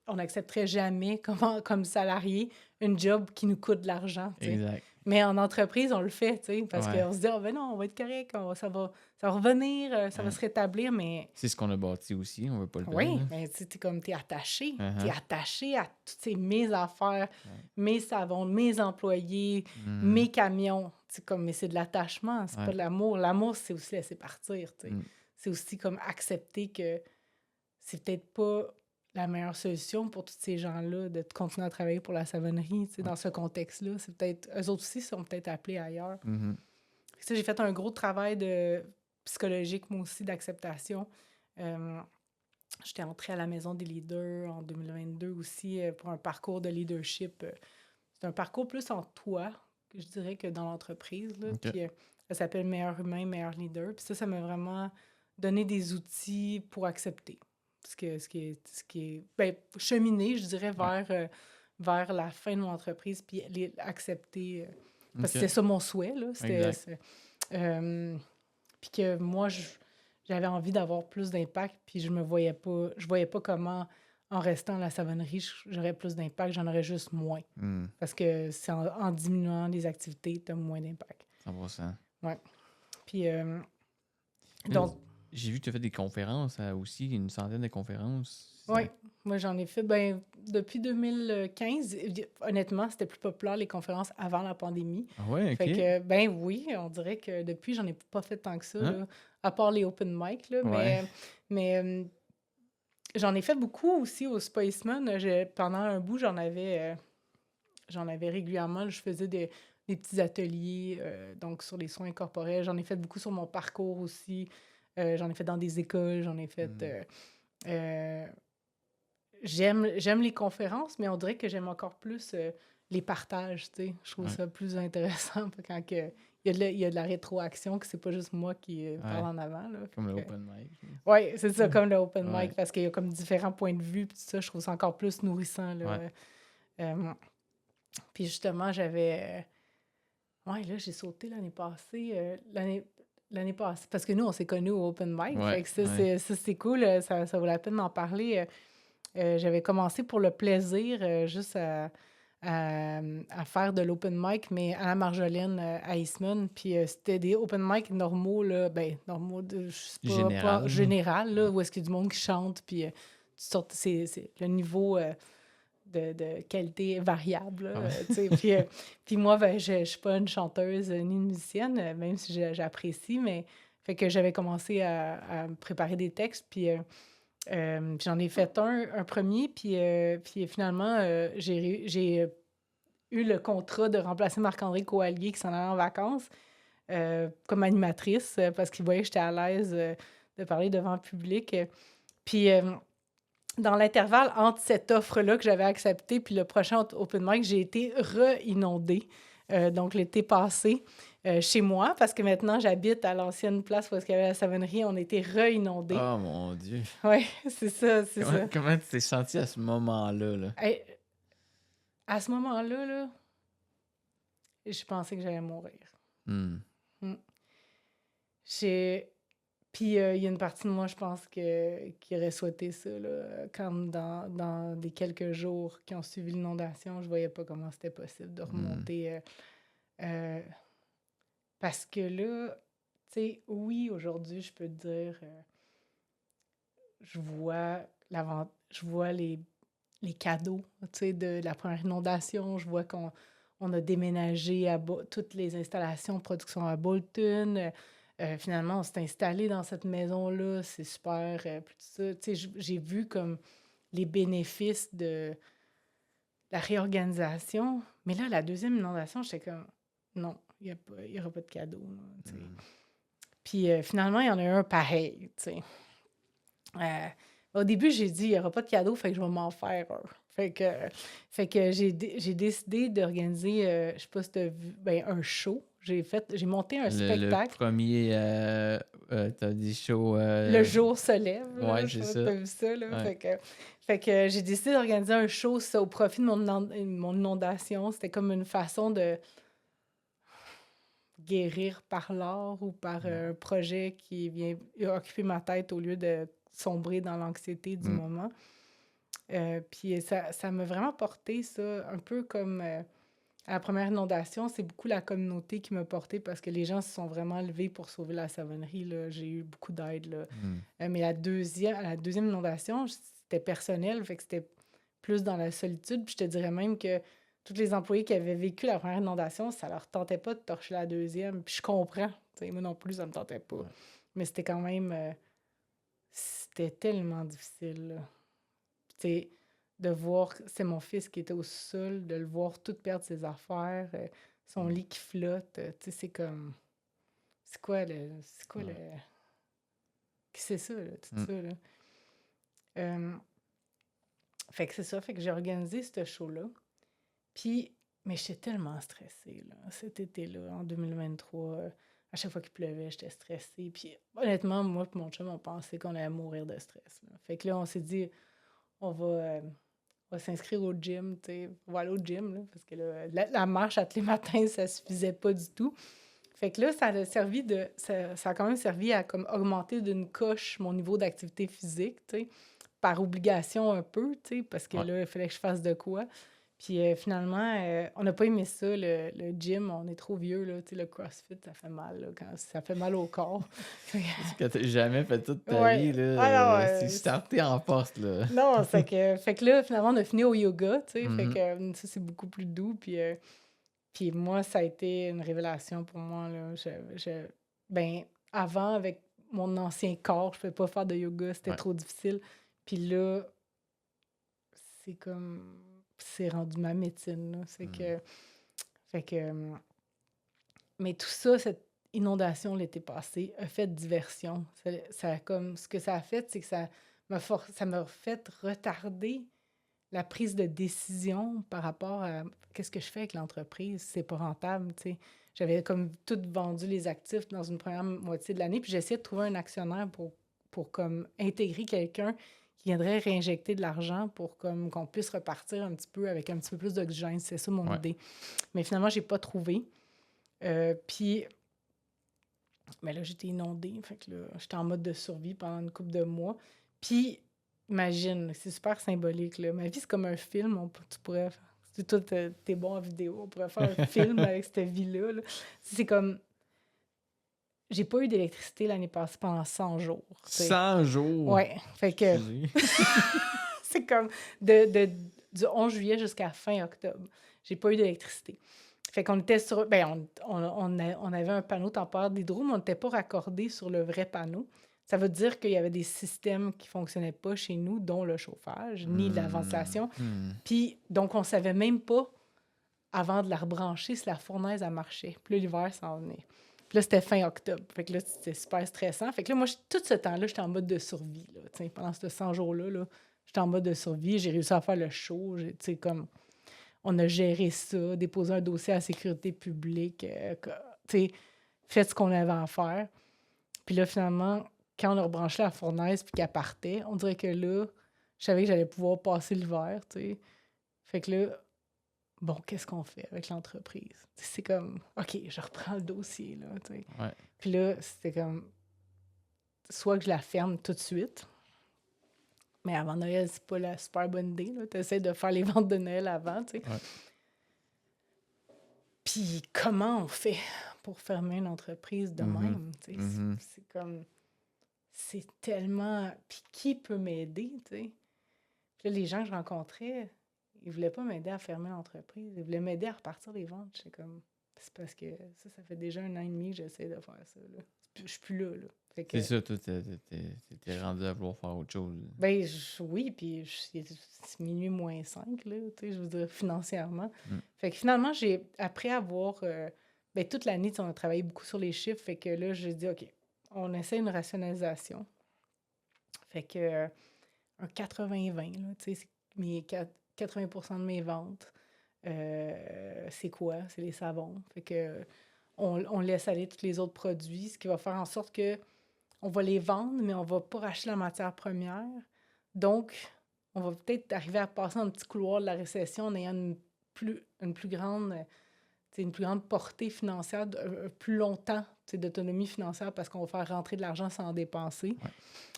on n'accepterait jamais comme salarié une job qui nous coûte de l'argent, tu sais. Exact. Mais en entreprise, on le fait, tu sais, parce Ouais, qu'on se dit: «Ah ben non, on va être correct, ça va revenir, ça va ouais. se rétablir», mais C'est ce qu'on a bâti aussi, on veut pas le perdre, oui, là. mais tu sais, t'es attaché. T'es Uh-huh. attaché à toutes ces mes affaires, Ouais. mes savons, mes employés, Mhm. mes camions. C'est comme mais c'est de l'attachement, c'est pas Ouais. de l'amour. L'amour, c'est aussi laisser partir, tu sais. Mm. C'est aussi comme accepter que c'est peut-être pas la meilleure solution pour tous ces gens-là de continuer à travailler pour la savonnerie, tu sais, Ouais. dans ce contexte-là. C'est peut-être eux autres aussi sont peut-être appelés ailleurs. Mhm. Fait que ça, j'ai fait un gros travail de psychologique, moi aussi, d'acceptation. Euh, J'étais entrée à la Maison des leaders en 2022 aussi pour un parcours de leadership. C'est un parcours plus en toi, que je dirais, que dans l'entreprise, là. OK. Puis ça s'appelle Meilleur humain, meilleur leader. Puis ça m'a vraiment donné des outils pour accepter. Ben, cheminer, je dirais, Ouais. vers la fin de mon entreprise, puis accepter. Parce que OK. c'était ça mon souhait, là. Exact. Euh, puis que moi, j'avais envie d'avoir plus d'impact, puis je voyais pas comment, en restant à la savonnerie, j'aurais plus d'impact, j'en aurais juste moins. Mm. Parce que c'est en diminuant les activités, tu as moins d'impact. 100%. Ouais. Puis, Là, donc, j'ai vu que tu as fait des conférences aussi, une centaine de conférences. ouais, moi j'en ai fait, ben, depuis 2015. Honnêtement, c'était plus populaire les conférences avant la pandémie. Ah ouais, Fait OK. que, ben oui, on dirait que depuis, j'en ai pas fait tant que ça, Hein? là, à part les open mic, là, Ouais. mais j'en ai fait beaucoup aussi au Spaceman. Pendant un bout, j'en avais régulièrement. Je faisais des petits ateliers donc sur les soins corporels. J'en ai fait beaucoup sur mon parcours aussi. J'en ai fait dans des écoles. J'en ai fait. Mm. Euh, j'aime les conférences, mais on dirait que j'aime encore plus les partages. Tu sais. Je trouve Ouais. ça plus intéressant quand il y a de la rétroaction, que c'est pas juste moi qui parle Ouais. en avant. Là. Comme le Fait open mic. oui, c'est ça, Mm. comme le open Ouais. mic, parce qu'il y a comme différents points de vue, puis tout ça, je trouve ça encore plus nourrissant, là. Ouais. Puis justement, j'avais... Ouais, là, j'ai sauté l'année passée, l'année passée, parce que nous, on s'est connus au open mic, Ouais. fait que ça, Ouais. c'est cool, ça vaut la peine d'en parler. J'avais commencé pour le plaisir, juste à faire de l'open mic, mais à la Marjolaine, à Eastman. Puis c'était des open mic normaux, là, ben, normaux, je sais pas Général. général, là, Ouais. où est-ce qu'il y a du monde qui chante, puis c'est le niveau de qualité est variable, là, Ouais. tu sais. Puis moi, ben, je suis pas une chanteuse ni une musicienne, même si j'apprécie, mais fait que j'avais commencé à me préparer des textes, puis j'en ai fait un premier, puis finalement, j'ai eu le contrat de remplacer Marc-André Coallier qui s'en allait en vacances comme animatrice parce qu'il voyait que j'étais à l'aise de parler devant le public. Puis dans l'intervalle entre cette offre-là que j'avais acceptée puis le prochain open mic, j'ai été re-inondée. Donc l'été passé, chez moi, parce que maintenant j'habite à l'ancienne place où il y avait la savonnerie, on était re-inondés. Oh mon Dieu. Oui, c'est ça, c'est ça. Comment tu t'es senti à ce moment-là, là? Hey, à ce moment-là, là, je pensais que j'allais mourir. Mm. Mm. J'ai... Puis il y a une partie de moi, je pense, qui aurait souhaité ça, là. Comme dans les quelques jours qui ont suivi l'inondation, je voyais pas comment c'était possible de remonter. Euh, parce que là, tu sais, oui, aujourd'hui, je peux te dire, je vois je vois les cadeaux, tu sais, de la première inondation. Je vois qu'on a déménagé toutes les installations de production à Bolton. Finalement, on s'est installé dans cette maison-là. C'est super. Puis tout ça. Tu sais, j'ai vu comme les bénéfices de la réorganisation. Mais là, la deuxième inondation, j'étais comme, non, il y aura pas de cadeau, là, tu sais. Puis finalement, il y en a eu un pareil, tu sais. Au début, j'ai dit, il n'y aura pas de cadeau, fait que je vais m'en faire un. Fait que j'ai décidé d'organiser, je sais pas si tu as vu, ben, un show. J'ai monté un Le spectacle. premier, t'as dit show. Le jour se lève, là. Ouais, Je sais c'est pas si ça. t'as vu ça, là. Ouais. Fait que j'ai décidé d'organiser un show ça, au profit de mon inondation. C'était comme une façon de guérir par l'art ou par un projet qui vient occuper ma tête au lieu de sombrer dans l'anxiété du Mm. moment. Puis ça m'a vraiment porté ça, un peu comme À la première inondation, c'est beaucoup la communauté qui m'a portée parce que les gens se sont vraiment levés pour sauver la savonnerie, là. J'ai eu beaucoup d'aide, là. Hmm. Mais à la deuxième inondation, c'était personnel, fait que c'était plus dans la solitude. Puis je te dirais même que tous les employés qui avaient vécu la première inondation, ça leur tentait pas de torcher la deuxième. Puis je comprends. T'sais, moi non plus, ça me tentait pas. Ouais. Mais c'était quand même... c'était tellement difficile, là. Tu sais, de voir... C'est mon fils qui était au sol, de le voir tout perdre ses affaires, son Hmm. lit qui flotte. Tu sais, c'est comme... C'est quoi le... C'est quoi le... Ouais. C'est ça, là, tout Hmm. ça, là. Euh, Fait que c'est ça, fait que j'ai organisé ce show-là. Puis, mais j'étais tellement stressée, là, cet été-là, en 2023. À chaque fois qu'il pleuvait, j'étais stressée. Puis, honnêtement, moi et mon chum, on pensait qu'on allait mourir de stress, là. Fait que là, on s'est dit, on va, euh, on va s'inscrire au gym, tu sais. On va aller au gym, là, parce que là, la marche à tous les matins, ça suffisait pas du tout. Fait que là, ça a quand même servi à comme augmenter d'une coche mon niveau d'activité physique, tu sais, par obligation un peu, tu sais, parce que Ouais. là, il fallait que je fasse de quoi. Puis finalement, on n'a pas aimé ça, le gym, on est trop vieux, là, tu sais, le CrossFit, ça fait mal, là, quand ça fait mal au corps. Parce que t'as jamais fait toute ta vie, Ouais. là. Ah non, C'est starté en poste, là. non, fait que là, finalement, on a fini au yoga, tu sais, fait Mhm. que ça, c'est beaucoup plus doux, puis moi, ça a été une révélation pour moi, là. Ben, avant, avec mon ancien corps, je ne pouvais pas faire de yoga, c'était Ouais. trop difficile. Puis là, c'est comme... C'est rendu ma médecine, là. C'est Hmm. que... Fait que... Mais tout ça, cette inondation l'été passé, a fait diversion. Comme, ce que ça a fait, c'est que ça m'a fait retarder la prise de décision par rapport à qu'est-ce que je fais avec l'entreprise, c'est pas rentable, tu sais. J'avais comme tout vendu les actifs dans une première moitié de l'année, puis j'essayais de trouver un actionnaire pour comme intégrer quelqu'un qui viendrait réinjecter de l'argent pour comme qu'on puisse repartir un petit peu avec un petit peu plus d'oxygène. C'est ça mon Ouais. idée. Mais finalement, j'ai pas trouvé. Puis, mais là, j'étais inondée. Fait que là, j'étais en mode de survie pendant une couple de mois. Puis, imagine, c'est super symbolique, là. Ma vie, c'est comme un film. Tu pourrais... Si toi, t'es bon en vidéo, on pourrait faire un film avec cette vie-là, là. C'est comme... J'ai pas eu d'électricité l'année passée pendant 100 jours, tu sais. 100 jours. Ouais, fait que Excusez. c'est comme du 11 juillet jusqu'à fin octobre. J'ai pas eu d'électricité. Fait qu'on était sur... Ben, on avait un panneau temporaire d'hydro, mais on n'était pas raccordé sur le vrai panneau. Ça veut dire qu'il y avait des systèmes qui fonctionnaient pas chez nous, dont le chauffage, ni la ventilation. Hmm. Puis, donc, on savait même pas, avant de la rebrancher, si la fournaise, elle marchait. Puis là, l'hiver s'en venait. Puis là, c'était fin octobre. Fait que là, c'était super stressant. Fait que là, moi, tout ce temps-là, j'étais en mode de survie, là. T'sais, pendant ces 100 jours-là, là, j'étais en mode de survie. J'ai réussi à faire le show. Comme... On a géré ça, déposé un dossier à la sécurité publique, fait ce qu'on avait à faire. Puis là, finalement, quand on a rebranché la fournaise puis qu'elle partait, on dirait que là, je savais que j'allais pouvoir passer l'hiver, tu sais. Fait que là, bon, qu'est-ce qu'on fait avec l'entreprise? C'est comme, OK, je reprends le dossier, là, tu sais. Ouais. Puis là, c'était comme, soit que je la ferme tout de suite, mais avant Noël, c'est pas la super bonne idée, là. T'essaies de faire les ventes de Noël avant, tu sais. Ouais. Puis comment on fait pour fermer une entreprise de Mhm. même? Tu sais? Mhm. C'est comme... C'est tellement... Puis qui peut m'aider, tu sais? Puis là, les gens que je rencontrais, ils voulaient pas m'aider à fermer l'entreprise. Ils voulaient m'aider à repartir les ventes. J'étais comme... C'est parce que ça fait déjà 1 an et demi que j'essaie de faire ça, là. Je suis plus là, là. Fait que... C'est ça, toi, t'es rendu à vouloir faire autre chose. Ben oui, puis c'est minuit moins 5, là, tu sais, je veux dire, financièrement. Mm. Fait que finalement, après avoir, ben toute l'année, tu sais, on a travaillé beaucoup sur les chiffres, fait que là, j'ai dit, OK, on essaie une rationalisation. Fait que un 80-20, là, tu sais, 80% de mes ventes, c'est quoi? C'est les savons. Fait que on laisse aller tous les autres produits, ce qui va faire en sorte que on va les vendre, mais on va pas racheter la matière première. Donc, on va peut-être arriver à passer dans le petit couloir de la récession en ayant une plus grande portée financière, plus longtemps d'autonomie financière parce qu'on va faire rentrer de l'argent sans en dépenser. Ouais.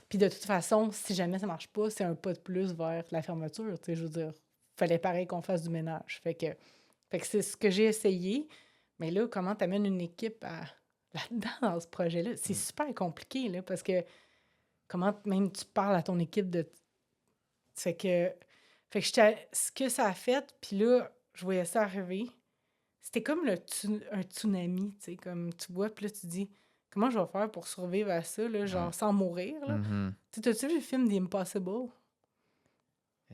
Puis de toute façon, si jamais ça marche pas, c'est un pas de plus vers la fermeture. Je veux dire, fallait pareil qu'on fasse du ménage. Fait que Fait que c'est ce que j'ai essayé. Mais là, comment tu amènes une équipe là-dedans, dans ce projet-là? C'est super compliqué, là, parce que comment même tu parles à ton équipe de... Fait que, ce que ça a fait, puis là, je voyais ça arriver. C'était comme un tsunami, tu sais, comme tu vois, puis là, tu dis, comment je vais faire pour survivre à ça, là, genre Ouais. sans mourir, là? Mhm. Tu sais, t'as-tu vu le film The Impossible?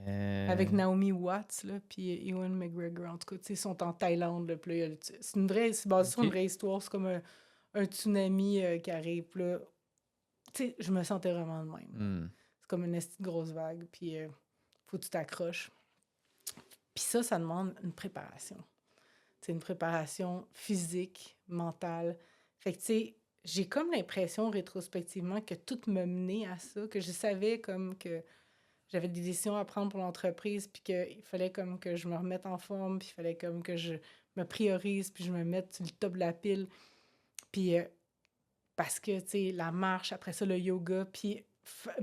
Avec Naomi Watts, là, puis Ewan McGregor, en tout cas, tu sais, ils sont en Thaïlande, là, puis là, c'est basé sur une Ok. vraie histoire, c'est comme un tsunami qui arrive, puis là, tu sais, je me sentais vraiment de même. Hmm. C'est comme une esti de grosse vague, puis faut que tu t'accroches. Puis ça demande une préparation. C'est une préparation physique, mentale. Fait que, tu sais, j'ai comme l'impression, rétrospectivement, que tout me menait à ça, que je savais comme que j'avais des décisions à prendre pour l'entreprise, puis qu'il fallait comme que je me remette en forme, puis il fallait comme que je me priorise, puis je me mette sur le top de la pile. Puis parce que, tu sais, la marche, après ça, le yoga, puis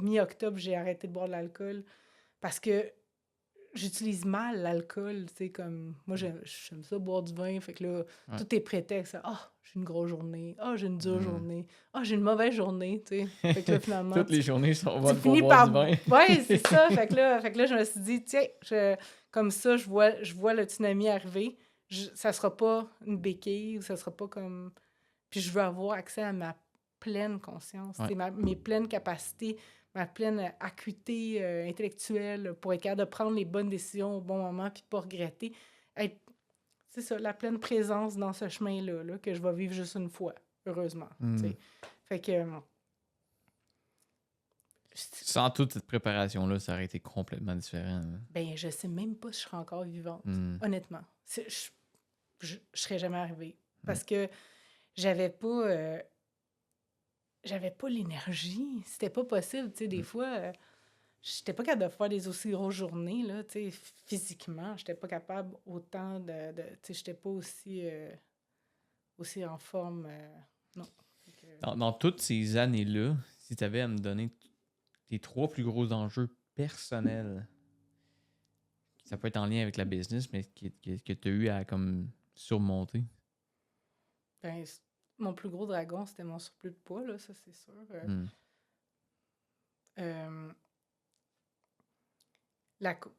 mi-octobre, j'ai arrêté de boire de l'alcool parce que j'utilise mal l'alcool, tu sais, comme... Moi, j'aime ça, boire du vin, fait que là, Ouais. tout est prétexte. Ah, j'ai une grosse journée. Ah, j'ai une dure Hmm. journée. Ah, j'ai une mauvaise journée, tu sais. Fait que là, finalement, Toutes les journées sont tu bonnes pour finis boire du par... vin. Ouais, c'est ça. Fait que là, je me suis dit, tiens, comme ça, je vois le tsunami arriver. Ça sera pas une béquille, ou ça sera pas comme... Puis je veux avoir accès à ma pleine conscience, Ouais. mes pleines capacités, ma pleine acuité intellectuelle pour être capable de prendre les bonnes décisions au bon moment puis pas regretter. C'est ça, la pleine présence dans ce chemin-là, là, que je vais vivre juste une fois, heureusement. Hmm. Fait que... Sans toute cette préparation-là, ça aurait été complètement différent. Là. Ben, je sais même pas si je serais encore vivante, Hmm. honnêtement. Je serais jamais arrivée. Hmm. Parce que j'avais pas l'énergie. C'était pas possible, tu sais, des Hmm. fois... j'étais pas capable de faire des aussi grosses journées, là, tu sais, physiquement. J'étais pas capable autant tu sais, j'étais pas aussi en forme, non. Fait que- Dans toutes ces années-là, si tu avais à me donner tes 3 plus gros enjeux personnels, ça peut être en lien avec la business, mais que tu as eu à comme surmonter. ben, mon plus gros dragon, c'était mon surplus de poids, là, ça, c'est sûr. Hmm. Euh, la, co-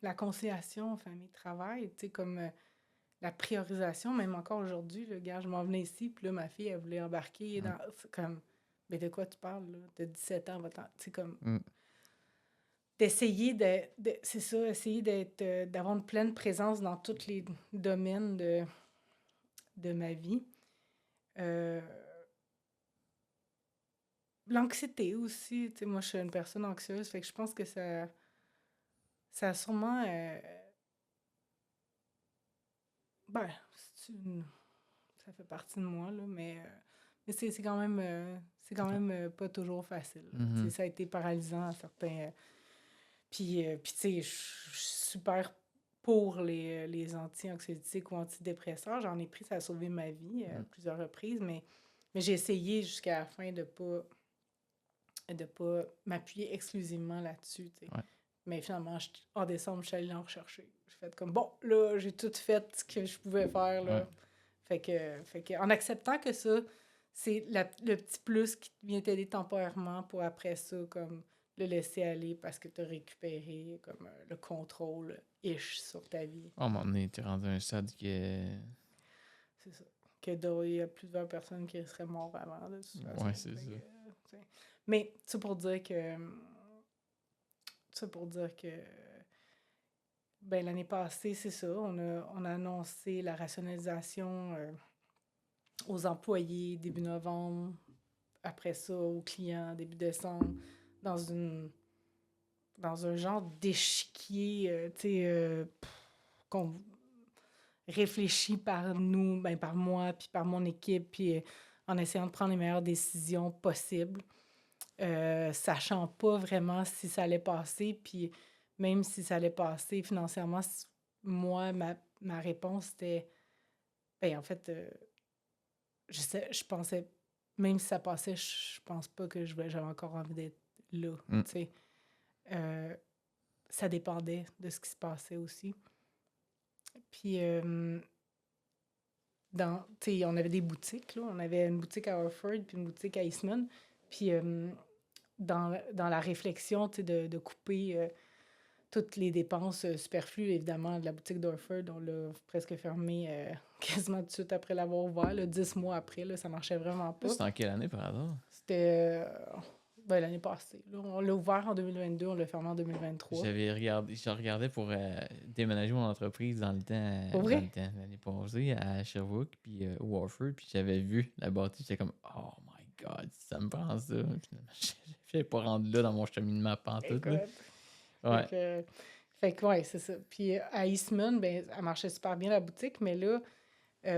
la conciliation famille-travail, tu sais, comme la priorisation, même encore aujourd'hui, le gars, je m'en venais ici, puis là, ma fille, elle voulait embarquer Ouais. dans... c'est comme, mais de quoi tu parles, là? De 17 ans, tu sais, comme... Hmm. D'essayer c'est ça, essayer d'avoir une pleine présence dans tous les domaines de ma vie. Euh, L'anxiété aussi, tu sais, moi, je suis une personne anxieuse, fait que je pense que ça a sûrement... ben, ça fait partie de moi, là, mais c'est quand même pas toujours facile. Là. Tu sais, Mhm. ça a été paralysant à certains... puis tu sais, je suis super pour les anti-anxiolytiques ou antidépresseurs. J'en ai pris, ça a sauvé ma vie à Hmm. plusieurs reprises, mais j'ai essayé jusqu'à la fin de pas m'appuyer exclusivement là-dessus, tu sais. Ouais. Mais finalement, en décembre, je suis allée en rechercher. J'ai fait comme, bon, là, j'ai tout fait ce que je pouvais faire, Ouais. là. Fait que en acceptant que ça, c'est le petit plus qui vient t'aider temporairement pour après ça, comme le laisser aller parce que tu as récupéré comme le contrôle-ish sur ta vie. À un moment donné, t'es rendu à un stade que. C'est ça. Il y a plusieurs personnes qui seraient mortes avant, de toute façon. Ouais, c'est ça. T'sais. Mais ça pour dire que... Ben, l'année passée, c'est ça. On a annoncé la rationalisation aux employés début novembre. Après ça, aux clients début décembre. Dans une dans un genre d'échiquier, tu sais, qu'on réfléchit par nous, ben, par moi, puis par mon équipe, puis en essayant de prendre les meilleures décisions possibles, sachant pas vraiment si ça allait passer, puis même si ça allait passer financièrement, moi, ma réponse était, ben, en fait, je pensais, même si ça passait, je pense pas que j'avais encore envie d'être là, Hmm. tu sais. Ça dépendait de ce qui se passait aussi. Puis, on avait des boutiques, là. On avait une boutique à Orford puis une boutique à Eastman. Puis, dans la réflexion, de couper toutes les dépenses superflues, évidemment, de la boutique d'Orford, on l'a presque fermée quasiment tout de suite après l'avoir ouvert, là, 10 mois après, là, ça marchait vraiment pas. C'était en quelle année par hasard? C'était l'année passée. Là. On l'a ouvert en 2022, on l'a fermé en 2023. Je regardais pour déménager mon entreprise dans le temps, Pour vrai? l'année passée à Sherbrooke, puis au Warford, puis j'avais vu la bâtisse, j'étais comme oh my god, ça me prend ça. Finalement, je n'ai pas rendu là dans mon cheminement pantoute. Là. Écoute. Ouais. Fait que, ouais, c'est ça. Puis à Eastman, ben, elle marchait super bien la boutique, mais là,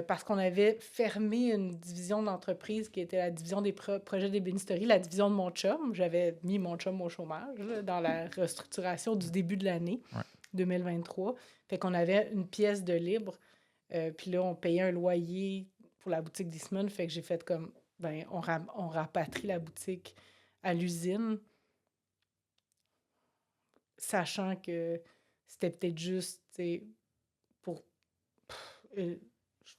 parce qu'on avait fermé une division d'entreprise qui était la division des projets d'ébénisterie, la division de mon chum. J'avais mis mon chum au chômage là, dans la restructuration du début de l'année 2023. Fait qu'on avait une pièce de libre. Puis là, on payait un loyer pour la boutique d'Eastman. Fait que j'ai fait comme, ben, on rapatrie la boutique à l'usine, sachant que c'était peut-être juste, tu sais, pour... je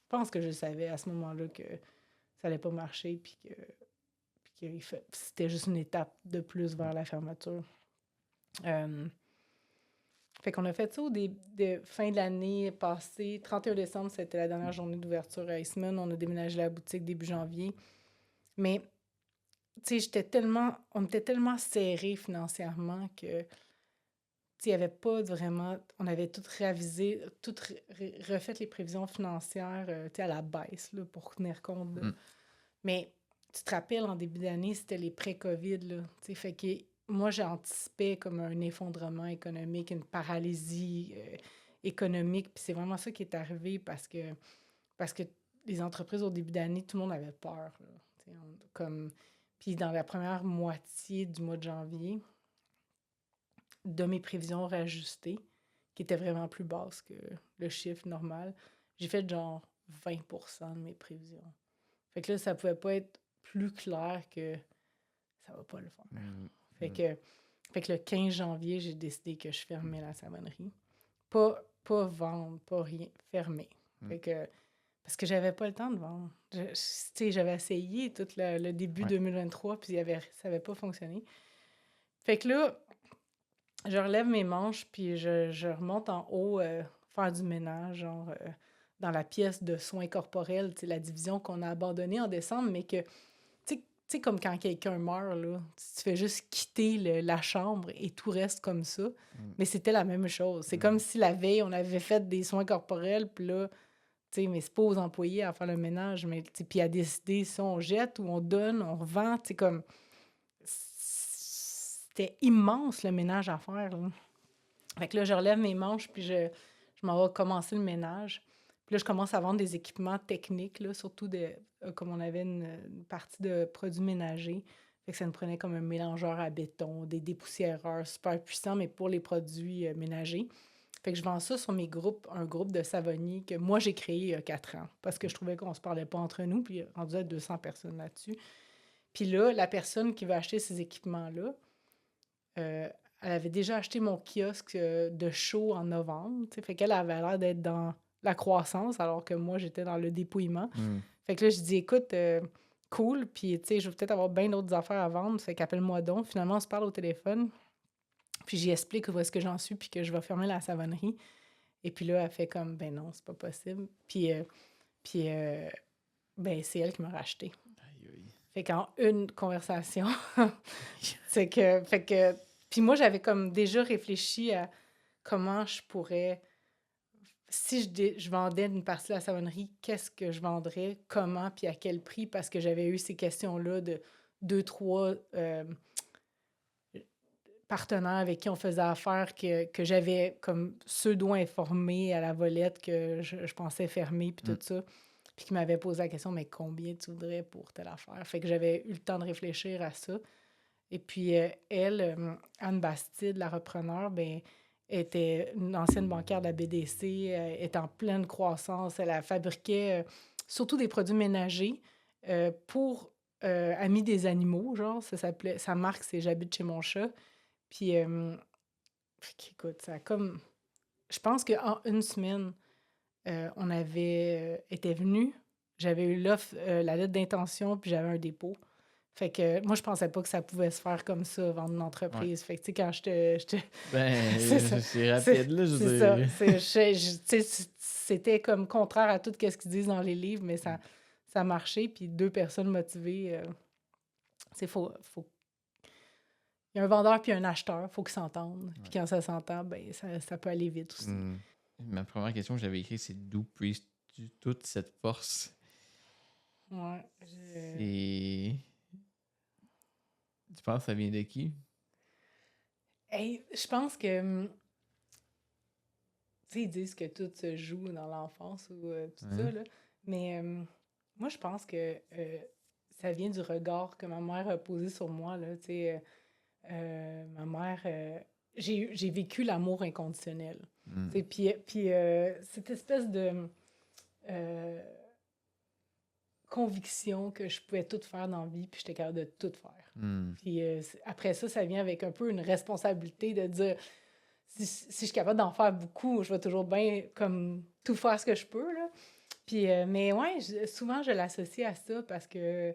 pense que je savais à ce moment-là que ça allait pas marcher, puis que c'était juste une étape de plus vers la fermeture. Fait qu'on a fait ça fin de l'année passée. 31 décembre, c'était la dernière journée d'ouverture à Eastman. On a déménagé la boutique début janvier. Mais, tu sais, on était tellement serrés financièrement que, il n'y avait pas vraiment... On avait tout réavisé, tout refait les prévisions financières à la baisse là, pour tenir compte de... Mais tu te rappelles, en début d'année, c'était les pré-COVID. Là, fait que moi, j'anticipais comme un effondrement économique, une paralysie économique. Puis c'est vraiment ça qui est arrivé parce que les entreprises, au début d'année, tout le monde avait peur. Là, Puis dans la première moitié du mois de janvier, de mes prévisions réajustées, qui étaient vraiment plus basses que le chiffre normal, j'ai fait genre 20% de mes prévisions. Fait que là, ça pouvait pas être plus clair que ça va pas le faire. Fait que le 15 janvier, j'ai décidé que je fermais la savonnerie. Pas vendre, pas rien, fermer. Fait que, parce que j'avais pas le temps de vendre. J'avais essayé tout le début 2023, puis ça avait pas fonctionné. Fait que là, je relève mes manches, puis je remonte en haut faire du ménage, genre dans la pièce de soins corporels, la division qu'on a abandonnée en décembre, mais que, tu sais, comme quand quelqu'un meurt, là, tu fais juste quitter la chambre et tout reste comme ça. Mais c'était la même chose. C'est comme si la veille, on avait fait des soins corporels, puis là, tu sais, mais c'est pas aux employés à faire le ménage, mais puis à décider si on jette ou on donne, on revend, tu sais, comme... C'était immense, le ménage à faire, là. Fait que là, je relève mes manches, puis je m'en vais commencer le ménage. Puis là, je commence à vendre des équipements techniques, là, surtout comme on avait une partie de produits ménagers. Fait que ça nous prenait comme un mélangeur à béton, des dépoussiéreurs super puissants, mais pour les produits ménagers. Fait que je vends ça sur un groupe de savonniers que moi, j'ai créé il y a 4 ans, parce que je trouvais qu'on se parlait pas entre nous, puis on disait 200 personnes là-dessus. Puis là, la personne qui veut acheter ces équipements-là, elle avait déjà acheté mon kiosque de show en novembre. Fait qu'elle avait l'air d'être dans la croissance, alors que moi, j'étais dans le dépouillement. Fait que là, je dis, écoute, cool, puis tu sais, je vais peut-être avoir bien d'autres affaires à vendre, fait qu'appelle-moi donc. Finalement, on se parle au téléphone, puis j'y explique où est-ce que j'en suis, puis que je vais fermer la savonnerie. Et puis là, elle fait comme, ben non, c'est pas possible. Puis ben, c'est elle qui m'a racheté. Fait qu'en une conversation, c'est que... Fait que... Puis moi, j'avais comme déjà réfléchi à comment je pourrais... Si je vendais une partie de la savonnerie, qu'est-ce que je vendrais, comment, puis à quel prix, parce que j'avais eu ces questions-là de 2-3 partenaires avec qui on faisait affaire que j'avais comme pseudo-informé à la volette que je pensais fermer, puis tout ça. Puis qui m'avait posé la question, mais combien tu voudrais pour telle affaire? Fait que j'avais eu le temps de réfléchir à ça. Et puis elle, Anne Bastide, la repreneur, ben, était une ancienne banquière de la BDC, est en pleine croissance. Elle fabriquait surtout des produits ménagers pour Amis des animaux, genre, ça s'appelait, sa marque, c'est J'habite chez mon chat. Puis, écoute, ça a comme... Je pense qu'en une semaine, on avait était venu. J'avais eu l'offre, la lettre d'intention, puis j'avais un dépôt. Fait que moi, je pensais pas que ça pouvait se faire comme ça, vendre une Ouais. entreprise. Fait que, tu sais, quand je te c'est ça. C'est rapide, là, je C'est veux ça. dire. Tu sais, c'était comme contraire à tout ce qu'ils disent dans les livres, mais ça a marché. Puis deux personnes motivées, c'est faut il y a un vendeur puis un acheteur, faut qu'ils s'entendent. Puis quand ça s'entend, ben ça peut aller vite aussi. Ma première question que j'avais écrite, c'est d'où puisses-tu toute cette force? Ouais. Et tu penses que ça vient de qui? Hey, je pense que, tu sais, ils disent que tout se joue dans l'enfance ou tout ça, Hein? là. Mais moi, je pense que ça vient du regard que ma mère a posé sur moi, là. Tu sais, ma mère, j'ai vécu l'amour inconditionnel. Tu sais, puis cette espèce de euh, conviction que je pouvais tout faire dans la vie, puis j'étais capable de tout faire. Puis après ça, ça vient avec un peu une responsabilité de dire si je suis capable d'en faire beaucoup, je vais toujours bien comme tout faire ce que je peux, là. Puis, mais ouais, souvent je l'associe à ça parce que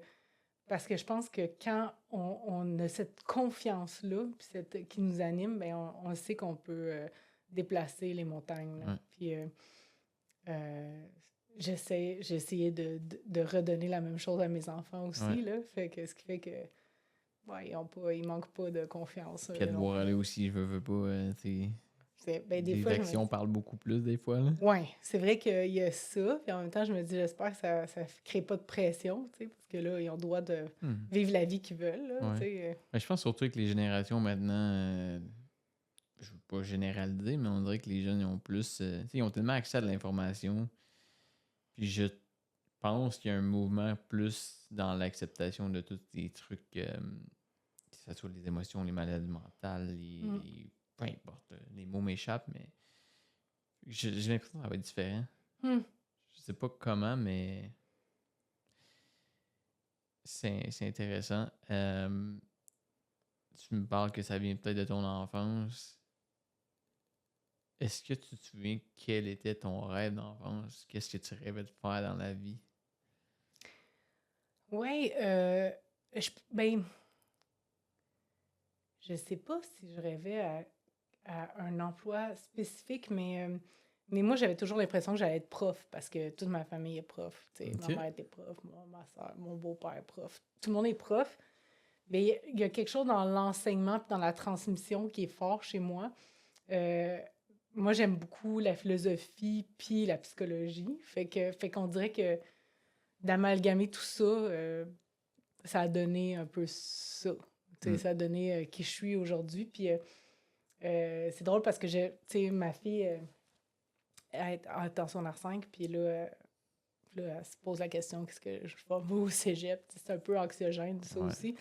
je pense que quand on a cette confiance-là, puis qui nous anime, ben on sait qu'on peut déplacer les montagnes, là. Ouais. Puis j'ai essayé de redonner la même chose à mes enfants aussi, Ouais. là. Fait que ce qui fait que ouais, ils manquent pas de confiance Puis à te non voir plus. aller aussi, je veux pas. Ben, des Les fois, je me actions dis, parlent beaucoup plus des fois, là. ouais, c'est vrai qu'il y a ça. Puis en même temps, je me dis, j'espère que ça ne crée pas de pression, tu sais, parce que là, ils ont le droit de vivre la vie qu'ils veulent, là, tu Ouais. sais. Mais je pense surtout avec les générations maintenant, je veux pas généraliser, mais on dirait que les jeunes ils ont plus. Tu sais, ils ont tellement accès à de l'information. Puis je pense qu'il y a un mouvement plus dans l'acceptation de tous les trucs, que ce soit les émotions, les maladies mentales, Mm. peu importe, les mots m'échappent, mais j'ai l'impression que ça va être différent. Mm. Je sais pas comment, mais c'est intéressant. Tu me parles que ça vient peut-être de ton enfance. Est-ce que tu te souviens quel était ton rêve d'enfance? Qu'est-ce que tu rêvais de faire dans la vie? Ouais, ben, je sais pas si je rêvais à un emploi spécifique, mais moi, j'avais toujours l'impression que j'allais être prof parce que toute ma famille est prof. Tu sais, ma Ok. mère était prof, ma soeur, mon beau-père est prof. Tout le monde est prof. Mais il y a quelque chose dans l'enseignement et dans la transmission qui est fort chez moi. Euh, Moi, j'aime beaucoup la philosophie puis la psychologie. Fait qu'on dirait que d'amalgamer tout ça, ça a donné un peu ça. Tu sais, ça a donné qui je suis aujourd'hui. Puis c'est drôle parce que tu sais, ma fille elle est en secondaire 5, puis là, elle se pose la question, qu'est-ce que je vais au cégep? C'est un peu anxiogène, ça Ouais. aussi.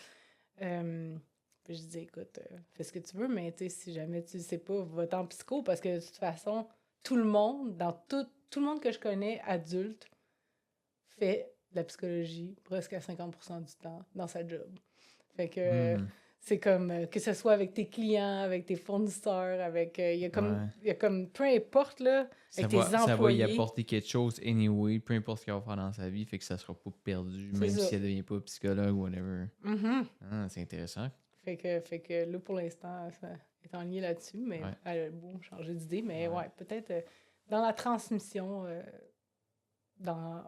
Puis je dis, écoute, fais ce que tu veux, mais si jamais tu ne sais pas, va-t'en en psycho, parce que de toute façon, tout le monde, tout le monde que je connais, adulte, fait de la psychologie presque à 50% du temps dans sa job. Fait que c'est comme que ce soit avec tes clients, avec tes fournisseurs, avec il y a comme peu importe là, avec tes Ça va y employés, apporter quelque chose anyway, peu importe ce qu'il va faire dans sa vie, fait que ça sera pas perdu, c'est même ça. si elle devient pas psychologue ou whatever. Mhm. Ah, c'est intéressant. Fait que là, pour l'instant, ça est en ligne là-dessus, mais Ouais. elle a beau changer d'idée, mais Ouais. ouais, peut-être dans la transmission, dans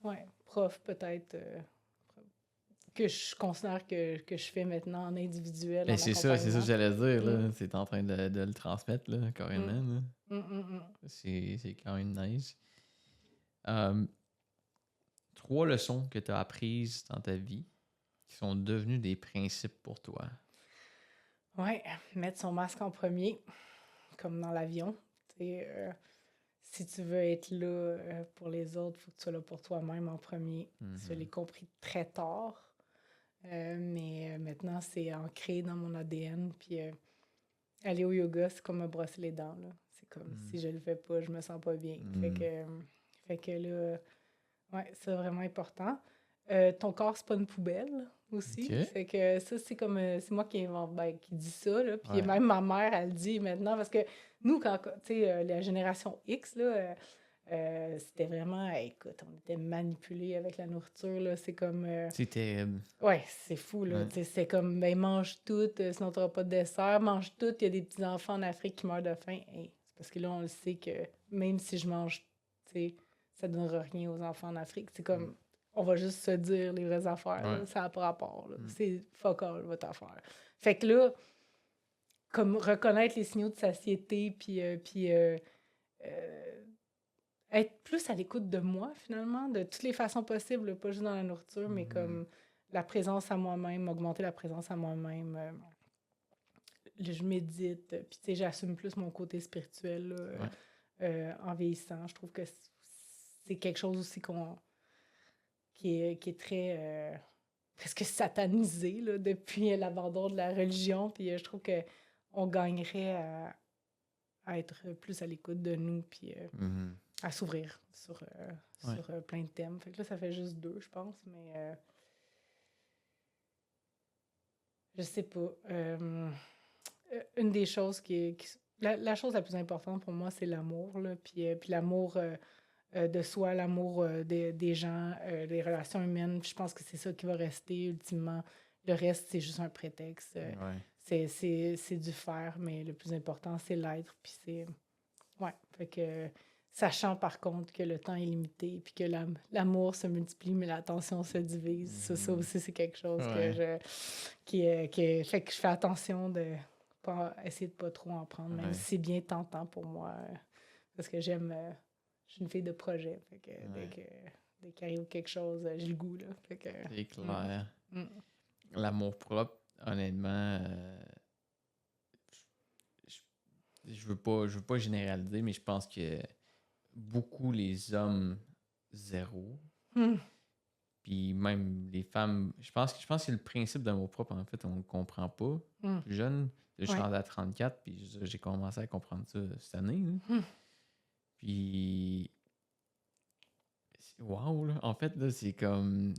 ouais, prof, peut-être que je considère que je fais maintenant en individuel, Ben, en c'est ça que accompagnement. j'allais dire, Mm. là. C'est en train de le transmettre, là, carrément, Mm. là. Mm, mm, mm. C'est quand même nice. Euh, 3 leçons que tu as apprises dans ta vie qui sont devenues des principes pour toi. Ouais, mettre son masque en premier, comme dans l'avion. Tu sais, si tu veux être là pour les autres, il faut que tu sois là pour toi-même en premier. Je l'ai compris très tard, mais maintenant, c'est ancré dans mon ADN. Puis aller au yoga, c'est comme me brosser les dents, là. C'est comme si je le fais pas, je me sens pas bien. Fait que là, ouais, c'est vraiment important. Ton corps, c'est pas une poubelle aussi. OK. Fait que ça, c'est comme... c'est moi qui invente, qui dis ça, là. Puis Ouais. même ma mère, elle le dit maintenant, parce que nous, quand, tu sais, la génération X, là, c'était vraiment... écoute, on était manipulés avec la nourriture, là. C'est comme... C'est terrible. ouais, c'est fou, là. Ouais. Tu sais, c'est comme, ben, mange tout, sinon t'auras pas de dessert. Mange tout. Il y a des petits-enfants en Afrique qui meurent de faim. Hey, c'est parce que là, on le sait que même si je mange, tu sais, ça donnera rien aux enfants en Afrique. C'est comme, on va juste se dire les vraies affaires, là. Ouais. Ça n'a pas rapport, là. C'est fuck all, votre affaire. Fait que là, comme reconnaître les signaux de satiété, puis être plus à l'écoute de moi, finalement, de toutes les façons possibles, pas juste dans la nourriture, mais comme la présence à moi-même, augmenter la présence à moi-même. Je médite, puis tu sais, j'assume plus mon côté spirituel là, en vieillissant. Je trouve que c'est quelque chose aussi qui est très presque satanisé là, depuis l'abandon de la religion. Puis je trouve qu'on gagnerait à être plus à l'écoute de nous, puis à s'ouvrir sur plein de thèmes. Fait que là, ça fait juste 2, je pense, mais je sais pas. Une des choses la chose la plus importante pour moi, c'est l'amour, là, puis l'amour de soi, l'amour des gens, des relations humaines. Puis je pense que c'est ça qui va rester ultimement. Le reste, c'est juste un prétexte. C'est du faire, mais le plus important, c'est l'être. Puis c'est... Ouais, fait que... Sachant par contre que le temps est limité puis que l'amour se multiplie, mais l'attention se divise. Ça aussi, c'est quelque chose fait que je fais attention de pas essayer de pas trop en prendre, même si c'est bien tentant pour moi. Parce que j'aime. Je suis une fille de projet. Fait que dès qu'il arrive quelque chose, j'ai le goût. Là, fait que, c'est clair. L'amour propre, honnêtement, je veux pas généraliser, mais je pense que beaucoup les hommes, zéro. Puis même les femmes, je pense que le principe d'amour propre, en fait, on ne le comprend pas. Plus jeune, je suis rendu à 34, puis j'ai commencé à comprendre ça cette année. Puis, wow, là. En fait, là, c'est comme,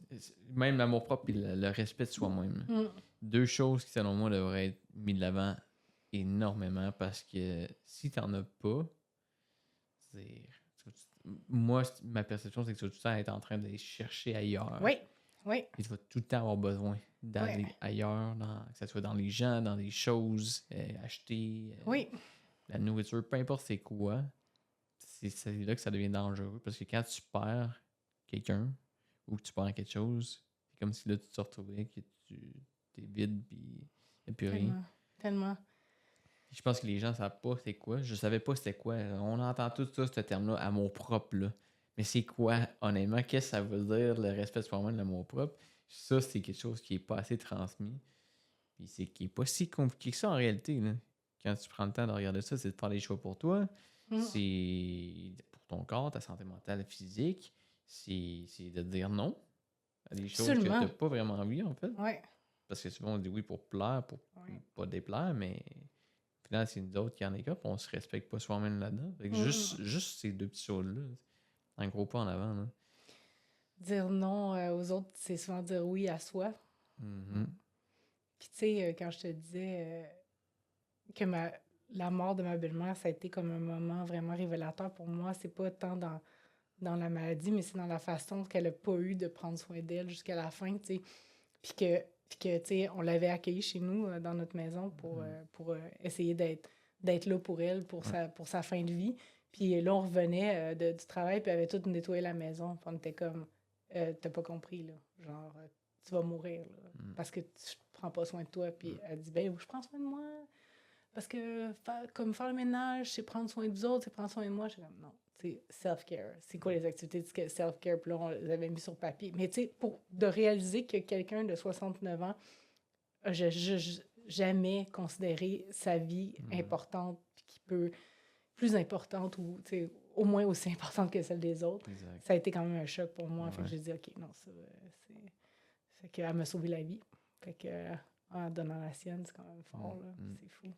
même l'amour propre et le respect de soi-même. Deux choses qui, selon moi, devraient être mises de l'avant énormément, parce que si tu n'en as pas, moi, ma perception, c'est que tu vas tout le temps être en train d'aller chercher ailleurs. Oui. Et tu vas tout le temps avoir besoin d'aller ailleurs, que ce soit dans les gens, dans les choses, acheter la nourriture, peu importe c'est quoi. C'est là que ça devient dangereux, parce que quand tu perds quelqu'un ou que tu perds quelque chose, c'est comme si là tu te retrouvais, que tu es vide, puis il n'y a plus rien. Tellement. Je pense que les gens ne savent pas c'est quoi. Je savais pas c'était quoi. On entend tout ça, ce terme-là, amour propre, là. Mais c'est quoi, honnêtement? Qu'est-ce que ça veut dire, le respect de soi-même, l'amour propre? Ça, c'est quelque chose qui n'est pas assez transmis. Puis c'est qui n'est pas si compliqué que ça, en réalité, là. Quand tu prends le temps de regarder ça, c'est de faire des choix pour toi. C'est pour ton corps, ta santé mentale, physique. C'est de dire non à des choses que tu n'as pas vraiment envie, en fait. Parce que souvent, on dit oui pour plaire, pour pas déplaire, mais... Là, c'est nous autres qui en écopent, on se respecte pas soi-même là-dedans. Fait que juste ces deux petites choses-là, un gros pas en avant. Là. Dire non aux autres, c'est souvent dire oui à soi. Puis tu sais, quand je te disais que la mort de ma belle-mère, ça a été comme un moment vraiment révélateur pour moi. C'est pas tant dans la maladie, mais c'est dans la façon qu'elle a pas eu de prendre soin d'elle jusqu'à la fin, tu sais. Puis que tu sais, on l'avait accueillie chez nous dans notre maison pour essayer d'être là pour elle, pour sa fin de vie. Puis là, on revenait du travail, puis elle avait tout nettoyé la maison. Puis on était comme, t'as pas compris, là. Genre, tu vas mourir, là, parce que tu prends pas soin de toi. Puis elle dit, ben, je prends soin de moi. Parce que comme faire le ménage, c'est prendre soin des autres, c'est prendre soin de moi. Je suis comme, non, c'est self-care. C'est quoi les activités de self-care? Puis là, on les avait mis sur papier. Mais tu sais, de réaliser que quelqu'un de 69 ans a jamais considéré sa vie importante, qui peut, plus importante ou au moins aussi importante que celle des autres, ça a été quand même un choc pour moi. Fait que j'ai dit, OK, non, ça, c'est... Fait qu'elle m'a sauvé la vie. Fait que en donnant la sienne, c'est quand même fort, là. C'est fou.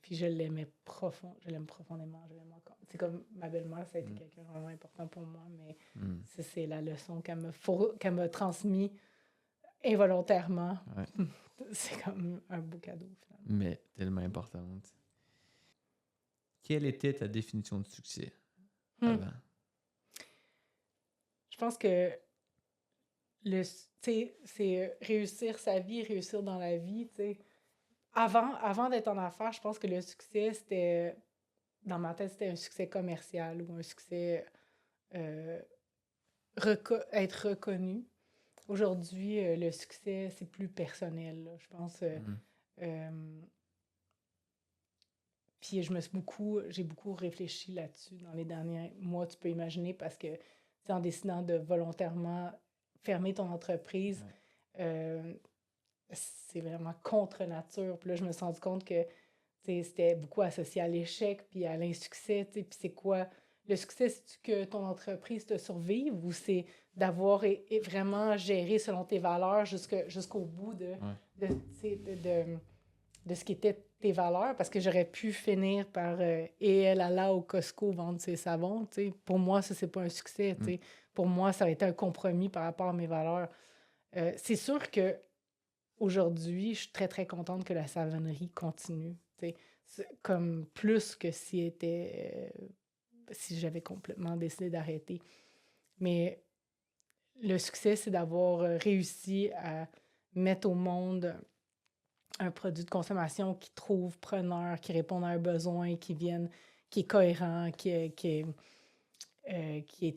Puis je l'aime profondément, je l'aime encore. C'est comme ma belle-mère, ça a été quelqu'un de vraiment important pour moi, mais c'est la leçon qu'elle m'a transmise involontairement. Ouais. C'est comme un beau cadeau, finalement. Mais tellement importante. Quelle était ta définition de succès avant? Je pense que c'est réussir sa vie, réussir dans la vie, tu sais. Avant d'être en affaires, je pense que le succès, c'était, dans ma tête, c'était un succès commercial ou un succès être reconnu. Aujourd'hui, le succès, c'est plus personnel, là. Je pense. Puis j'ai beaucoup réfléchi là-dessus dans les derniers mois, tu peux imaginer, parce que en décidant de volontairement fermer ton entreprise, c'est vraiment contre nature. Puis là, je me suis rendu compte que c'était beaucoup associé à l'échec puis à l'insuccès. Puis c'est quoi? Le succès, c'est que ton entreprise te survive ou c'est d'avoir vraiment géré selon tes valeurs jusqu'au bout de ce qui était tes valeurs? Parce que j'aurais pu finir par et elle alla au Costco vendre ses savons. Pour moi, ça, c'est pas un succès. Pour moi, ça a été un compromis par rapport à mes valeurs. C'est sûr que aujourd'hui, je suis très, très contente que la savonnerie continue. Comme plus que si j'avais complètement décidé d'arrêter. Mais le succès, c'est d'avoir réussi à mettre au monde un produit de consommation qui trouve preneur, qui répond à un besoin, qui est cohérent, qui est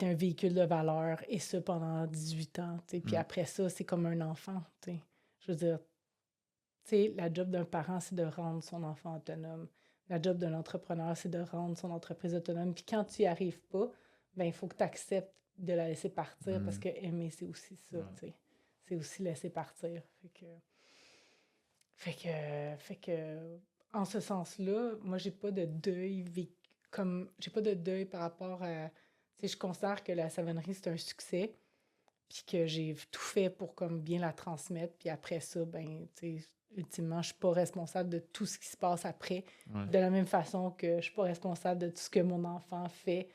un véhicule de valeur, et ça pendant 18 ans. Puis après ça, c'est comme un enfant. Je veux dire, la job d'un parent, c'est de rendre son enfant autonome. La job d'un entrepreneur, c'est de rendre son entreprise autonome. Puis quand tu n'y arrives pas, ben il faut que tu acceptes de la laisser partir, parce que aimer, c'est aussi ça. C'est aussi laisser partir. Fait que en ce sens-là, moi, j'ai pas de deuil j'ai pas de deuil par rapport à... je considère que la savonnerie, c'est un succès, puis que j'ai tout fait pour comme bien la transmettre, puis après ça, ben, ultimement, je suis pas responsable de tout ce qui se passe après, de la même façon que je suis pas responsable de tout ce que mon enfant fait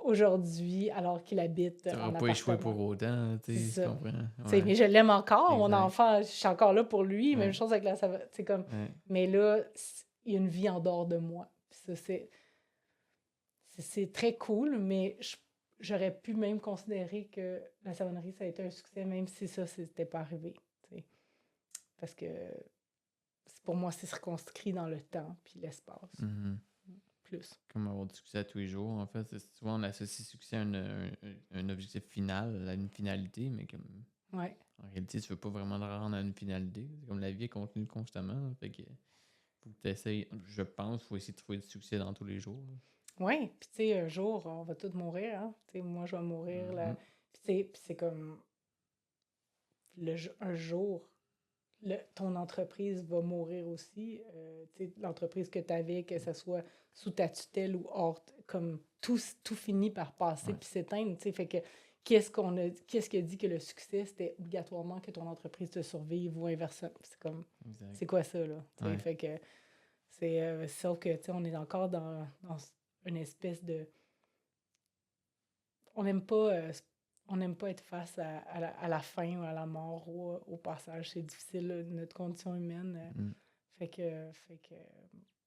aujourd'hui, alors qu'il habite Tu en n'auras pas échoué appartement. pour autant, tu comprends? Mais je l'aime encore, mon Exact. enfant, je suis encore là pour lui, même chose avec la savonnerie. Mais là, il y a une vie en dehors de moi. Puis ça, c'est très cool, mais j'aurais pu même considérer que la savonnerie, ça a été un succès, même si ça, c'était pas arrivé. Parce que pour moi, c'est circonscrit dans le temps puis l'espace. Plus. Comme avoir du succès à tous les jours, en fait. Souvent, on associe succès à un objectif final, à une finalité, mais comme... En réalité, tu veux pas vraiment te rendre à une finalité. C'est comme la vie est contenue constamment. Là, fait que faut que tu essayes, je pense, faut essayer de trouver du succès dans tous les jours. Oui, puis tu sais, un jour, on va tous mourir, hein. Moi, je vais mourir, là. Puis c'est comme... un jour, ton entreprise va mourir aussi. L'entreprise que tu avais, que ce soit sous ta tutelle ou hors, comme tout finit par passer puis s'éteindre. Fait que qu'est-ce qui a dit que le succès, c'était obligatoirement que ton entreprise te survive ou inversement? C'est comme, c'est quoi ça, là? Fait que c'est sauf que, on est encore dans une espèce de... On n'aime pas être face à la fin ou à la mort ou au passage. C'est difficile, là, notre condition humaine. Fait que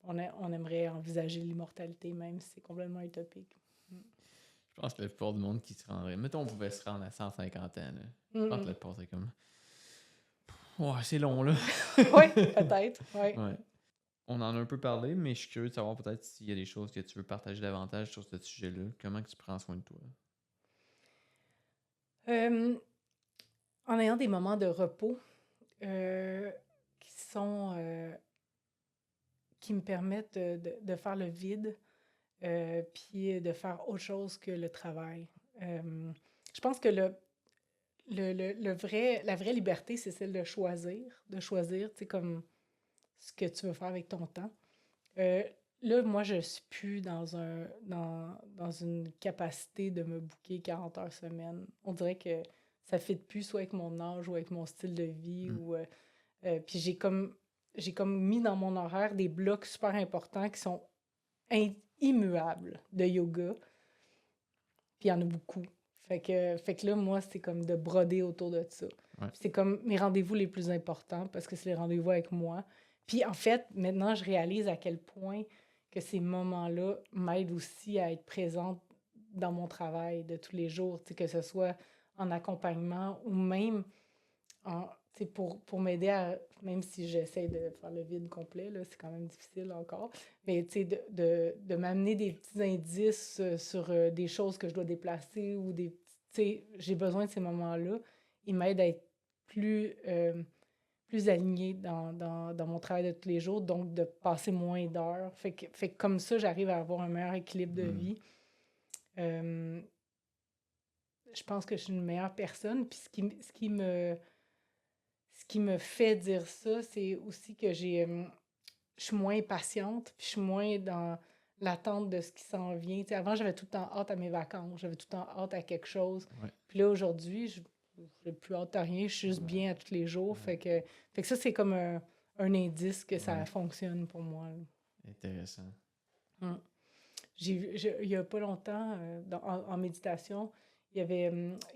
on aimerait envisager l'immortalité, même si c'est complètement utopique. Je pense que la plupart du monde qui se rendrait... Mettons, on pouvait se rendre à 150 ans. Là. Je pense que la plupart, c'est comme... Ouais, c'est long, là. Oui, peut-être. Ouais. On en a un peu parlé, mais je suis curieux de savoir peut-être s'il y a des choses que tu veux partager davantage sur ce sujet-là. Comment que tu prends soin de toi? En ayant des moments de repos qui me permettent de faire le vide, puis de faire autre chose que le travail. Je pense que la vraie liberté, c'est celle de choisir, tu sais, comme ce que tu veux faire avec ton temps. Là, moi, je suis plus dans une capacité de me booker 40 heures semaine. On dirait que ça ne fit plus soit avec mon âge ou avec mon style de vie. Puis j'ai comme mis dans mon horaire des blocs super importants qui sont immuables de yoga. Puis il y en a beaucoup. Fait que là, moi, c'est comme de broder autour de ça. Ouais. C'est comme mes rendez-vous les plus importants parce que c'est les rendez-vous avec moi. Puis en fait, maintenant, je réalise à quel point que ces moments-là m'aident aussi à être présente dans mon travail de tous les jours, que ce soit en accompagnement ou même pour m'aider à, même si j'essaie de faire le vide complet, là, c'est quand même difficile encore, mais de m'amener des petits indices sur des choses que je dois déplacer ou j'ai besoin de ces moments-là. Ils m'aident à être plus alignée dans mon travail de tous les jours, donc de passer moins d'heures. Fait que comme ça, j'arrive à avoir un meilleur équilibre de vie. Je pense que je suis une meilleure personne. Puis ce qui me fait dire ça, c'est aussi que je suis moins patiente, puis je suis moins dans l'attente de ce qui s'en vient. Avant, j'avais tout le temps hâte à mes vacances, j'avais tout le temps hâte à quelque chose. Ouais. Puis là, aujourd'hui, je n'ai plus hâte à rien, je suis juste bien à tous les jours. Fait que ça, c'est comme un indice que ça fonctionne pour moi. Là. Intéressant. Il n'y a pas longtemps, en méditation, il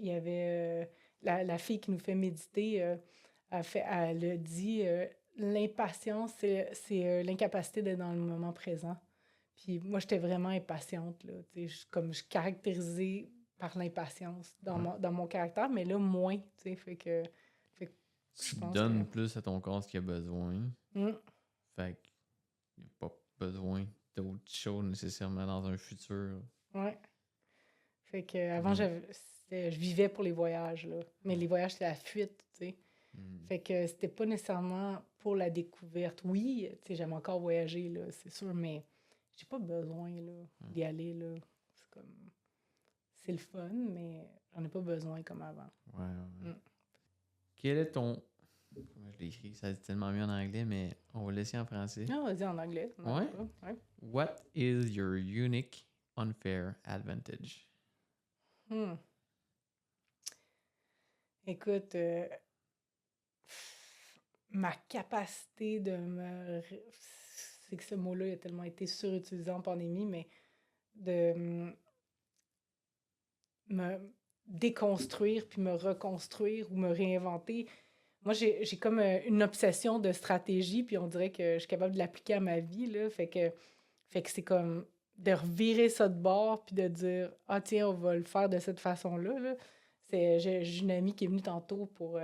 y avait la fille qui nous fait méditer, elle a dit l'impatience, c'est l'incapacité d'être dans le moment présent. Puis moi, j'étais vraiment impatiente, là. Comme je caractérisais par l'impatience dans mon caractère, mais là, moins, tu sais. Fait que Tu je pense donnes que... plus à ton corps ce qu'il a besoin. Fait qu'il n'y a pas besoin d'autres choses nécessairement dans un futur. Ouais. Fait que avant, je vivais pour les voyages, là. Mais les voyages, c'est la fuite, tu sais. Fait que c'était pas nécessairement pour la découverte. Oui, tu sais, j'aime encore voyager, là, c'est sûr, mais j'ai pas besoin, là, d'y aller, là. C'est comme... C'est le fun, mais j'en ai pas besoin comme avant. Ouais. Quel est ton... Comment je l'ai écrit? Ça dit tellement mieux en anglais, mais on va le laisser en français. Non, vas-y en anglais. Ouais? What is your unique unfair advantage? Écoute, ma capacité de me... C'est que ce mot-là a tellement été surutilisé en pandémie, mais de me déconstruire puis me reconstruire ou me réinventer. Moi, j'ai comme une obsession de stratégie, puis on dirait que je suis capable de l'appliquer à ma vie, là. Fait que c'est comme de revirer ça de bord puis de dire « Ah, tiens, on va le faire de cette façon-là. » Là. J'ai une amie qui est venue tantôt pour...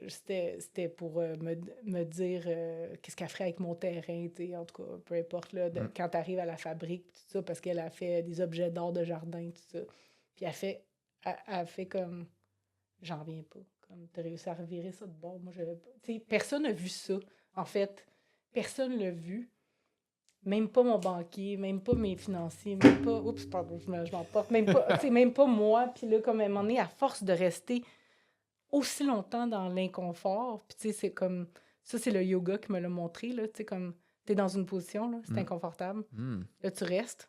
c'était pour me dire qu'est-ce qu'elle ferait avec mon terrain, tu sais, en tout cas, peu importe, là, quand tu arrives à la fabrique, tout ça, parce qu'elle a fait des objets d'art de jardin, tout ça. Puis elle fait comme, j'en reviens pas, comme, t'as réussi à revirer ça de bord, moi, j'avais pas, tu sais, personne n'a vu ça, en fait, personne l'a vu, même pas mon banquier, même pas mes financiers, même pas, oups, pardon, je m'emporte, même pas, tu sais, même pas moi, puis là, comme à un moment donné, à force de rester aussi longtemps dans l'inconfort. Puis, tu sais, c'est comme... Ça, c'est le yoga qui me l'a montré, là. Tu sais, comme... T'es dans une position, là, c'est inconfortable. Là, tu restes.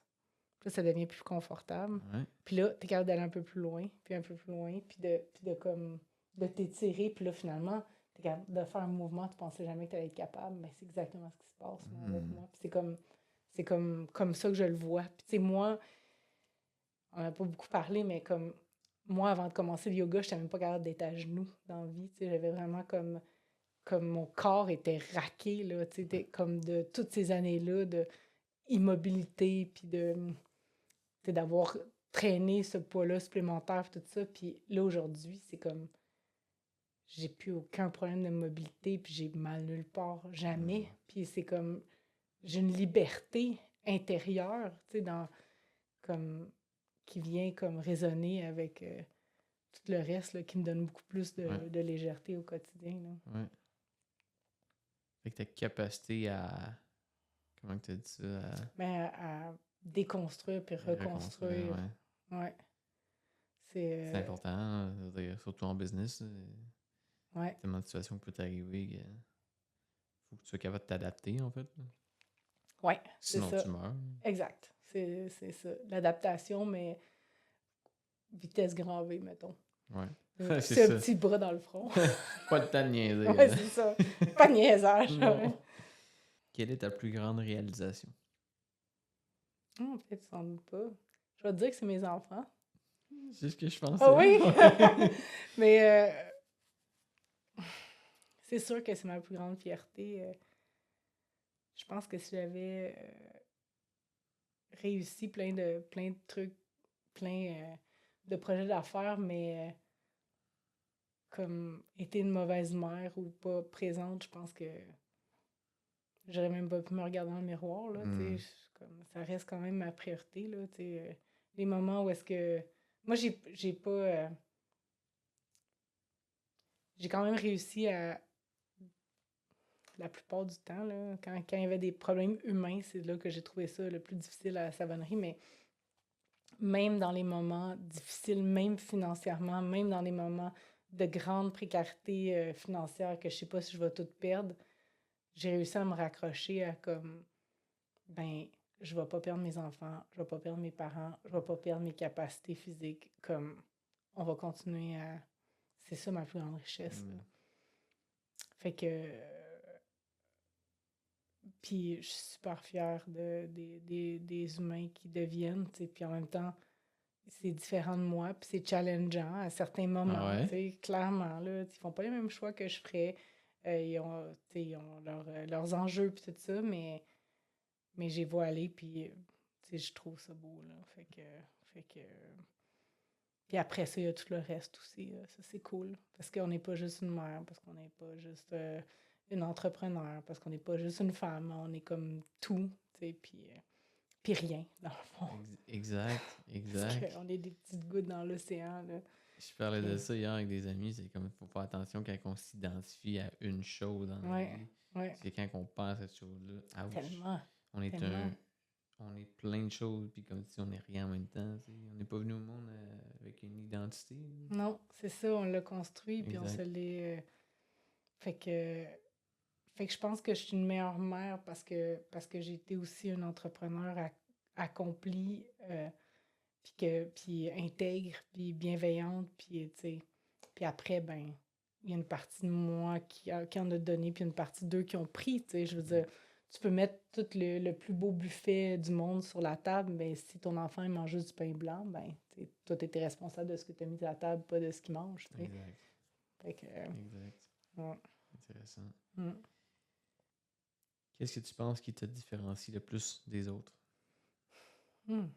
Puis là, ça devient plus confortable. Ouais. Puis là, t'es capable d'aller un peu plus loin, puis un peu plus loin, puis de comme... de t'étirer. Puis là, finalement, t'es capable de faire un mouvement, tu pensais jamais que t'allais être capable. Mais c'est exactement ce qui se passe là, avec moi. Puis c'est comme ça que je le vois. Puis, tu sais, moi, on n'a pas beaucoup parlé, mais comme moi, avant de commencer le yoga, je n'étais même pas capable d'être à genoux dans la vie. J'avais vraiment comme mon corps était raqué, là, comme de toutes ces années-là d'immobilité, puis d'avoir traîné ce poids-là supplémentaire, tout ça. Puis là, aujourd'hui, c'est comme j'ai plus aucun problème de mobilité, puis j'ai mal nulle part, jamais. Puis c'est comme j'ai une liberté intérieure, dans comme qui vient comme résonner avec tout le reste là, qui me donne beaucoup plus de légèreté au quotidien. Là. Ouais. Fait que ta capacité à... Comment tu as dit ça? Mais à déconstruire puis reconstruire. Ouais. C'est important, hein, je veux dire, surtout en business. Ouais. Tellement de situations qui peuvent t'arriver qu'il faut que tu sois capable de t'adapter, en fait. Ouais, sinon, c'est ça. Tu meurs. Exact. C'est ça. L'adaptation, mais vitesse grand V, mettons. Ouais. C'est C'est un ça. petit bras dans le front. Pas de temps de niaiser. Ouais, Là. c'est ça. Pas de niaisage. Non. Quelle est ta plus grande réalisation? Peut-être sans doute pas. Je vais te dire que c'est mes enfants. C'est ce que je pensais. Ah oui? Ouais. Mais c'est sûr que c'est ma plus grande fierté. Je pense que si j'avais réussi plein de trucs, plein de projets d'affaires, mais comme été une mauvaise mère ou pas présente, je pense que j'aurais même pas pu me regarder dans le miroir, là, tu sais. Comme, ça reste quand même ma priorité, là, tu sais. Les moments où est-ce que... Moi, j'ai pas... j'ai quand même réussi à... La plupart du temps, là, quand il y avait des problèmes humains, c'est là que j'ai trouvé ça le plus difficile à la savonnerie, mais même dans les moments difficiles, même financièrement, même dans les moments de grande précarité financière que je sais pas si je vais tout perdre, j'ai réussi à me raccrocher à comme, ben, je vais pas perdre mes enfants, je vais pas perdre mes parents, je vais pas perdre mes capacités physiques, comme, on va continuer à... C'est ça ma plus grande richesse. Là. Fait que... Puis je suis super fière des humains qui deviennent, tu sais, puis en même temps, c'est différent de moi, puis c'est challengeant à certains Ah moments, tu ouais? sais, clairement, là, ils font pas les mêmes choix que je ferais, tu sais, ils ont leurs enjeux puis tout ça, mais j'y vois aller, puis, tu sais, je trouve ça beau, là, fait que... Puis après ça, il y a tout le reste aussi, ça c'est cool, parce qu'on n'est pas juste une mère, parce qu'on n'est pas juste une entrepreneur, parce qu'on n'est pas juste une femme, on est comme tout, tu sais, puis rien, dans le fond. Exact, Parce exact. qu'on est des petites gouttes dans l'océan, là. Je parlais de Puis, ça hier avec des amis, c'est comme il faut faire attention quand on s'identifie à une chose dans la ouais, vie. ouais, C'est quand on pense à cette chose-là, ouch, tellement, on est tellement. on est plein de choses, puis comme si on n'est rien en même temps. T'sais. On n'est pas venu au monde avec une identité. Non, c'est ça, on l'a construit, puis on se Exact. l'est... fait que... Fait que je pense que je suis une meilleure mère parce que j'ai été aussi une entrepreneur accomplie, puis intègre, puis bienveillante, puis tu sais, puis après, ben, il y a une partie de moi qui en a donné, puis une partie d'eux qui ont pris, tu sais, je veux dire, tu peux mettre tout le plus beau buffet du monde sur la table, mais si ton enfant il mange juste du pain blanc, ben, tu sais, toi, t'étais responsable de ce que tu as mis à la table, pas de ce qu'il mange, tu sais. Exact. Fait que, Exact. ouais. Intéressant. Mm. Qu'est-ce que tu penses qui te différencie le plus des autres? Mm.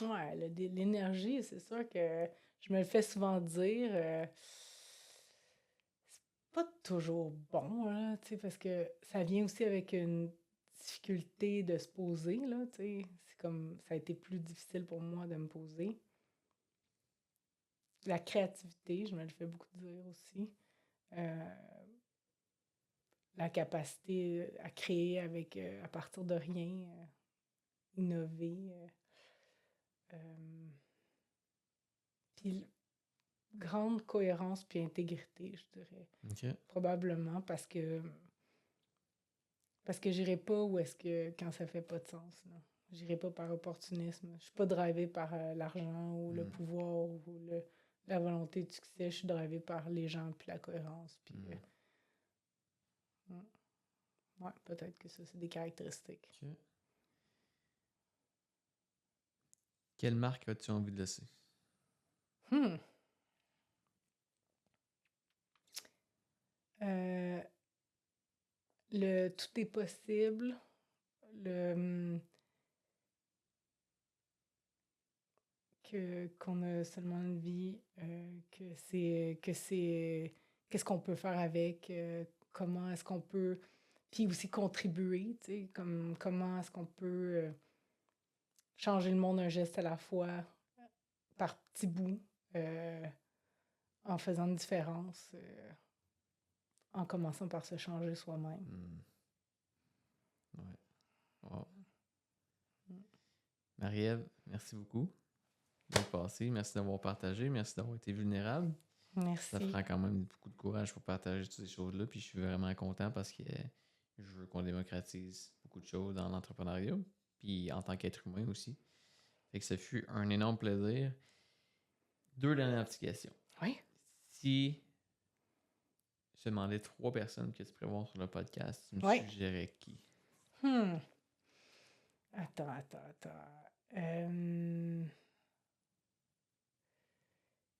Ouais, l'énergie, c'est sûr que je me le fais souvent dire. C'est pas toujours bon, là, tu sais, parce que ça vient aussi avec une difficulté de se poser, là, tu sais. C'est comme, ça a été plus difficile pour moi de me poser. La créativité, je me le fais beaucoup dire aussi. Euh, la capacité à créer avec, à partir de rien, innover. Euh, puis grande cohérence puis intégrité, je dirais. OK. Probablement parce que j'irai pas où est-ce que quand ça fait pas de sens. Là. J'irai pas par opportunisme. Je suis pas drivée par l'argent ou le pouvoir ou la volonté de succès. Je suis drivée par les gens puis la cohérence. Puis, ouais, peut-être que ça, c'est des caractéristiques. OK. Quelle marque as-tu envie de laisser? Euh, le tout est possible. Le qu'on a seulement une vie, qu'est-ce qu'on peut faire avec, comment est-ce qu'on peut, puis aussi contribuer, tu sais, comme comment est-ce qu'on peut changer le monde un geste à la fois, par petits bouts, euh, en faisant une différence, en commençant par se changer soi-même. Ouais. Wow. Marie-Ève, merci beaucoup d'être passée. Merci d'avoir partagé. Merci d'avoir été vulnérable. Merci. Ça prend quand même beaucoup de courage pour partager toutes ces choses-là. Puis je suis vraiment content parce que je veux qu'on démocratise beaucoup de choses dans l'entrepreneuriat. Puis en tant qu'être humain aussi. Fait que ça fut un énorme plaisir. 2 dernières petites questions. Oui. Si je te demandais 3 personnes que tu pourrais voir sur le podcast, tu me Ouais. suggérais qui? Attends.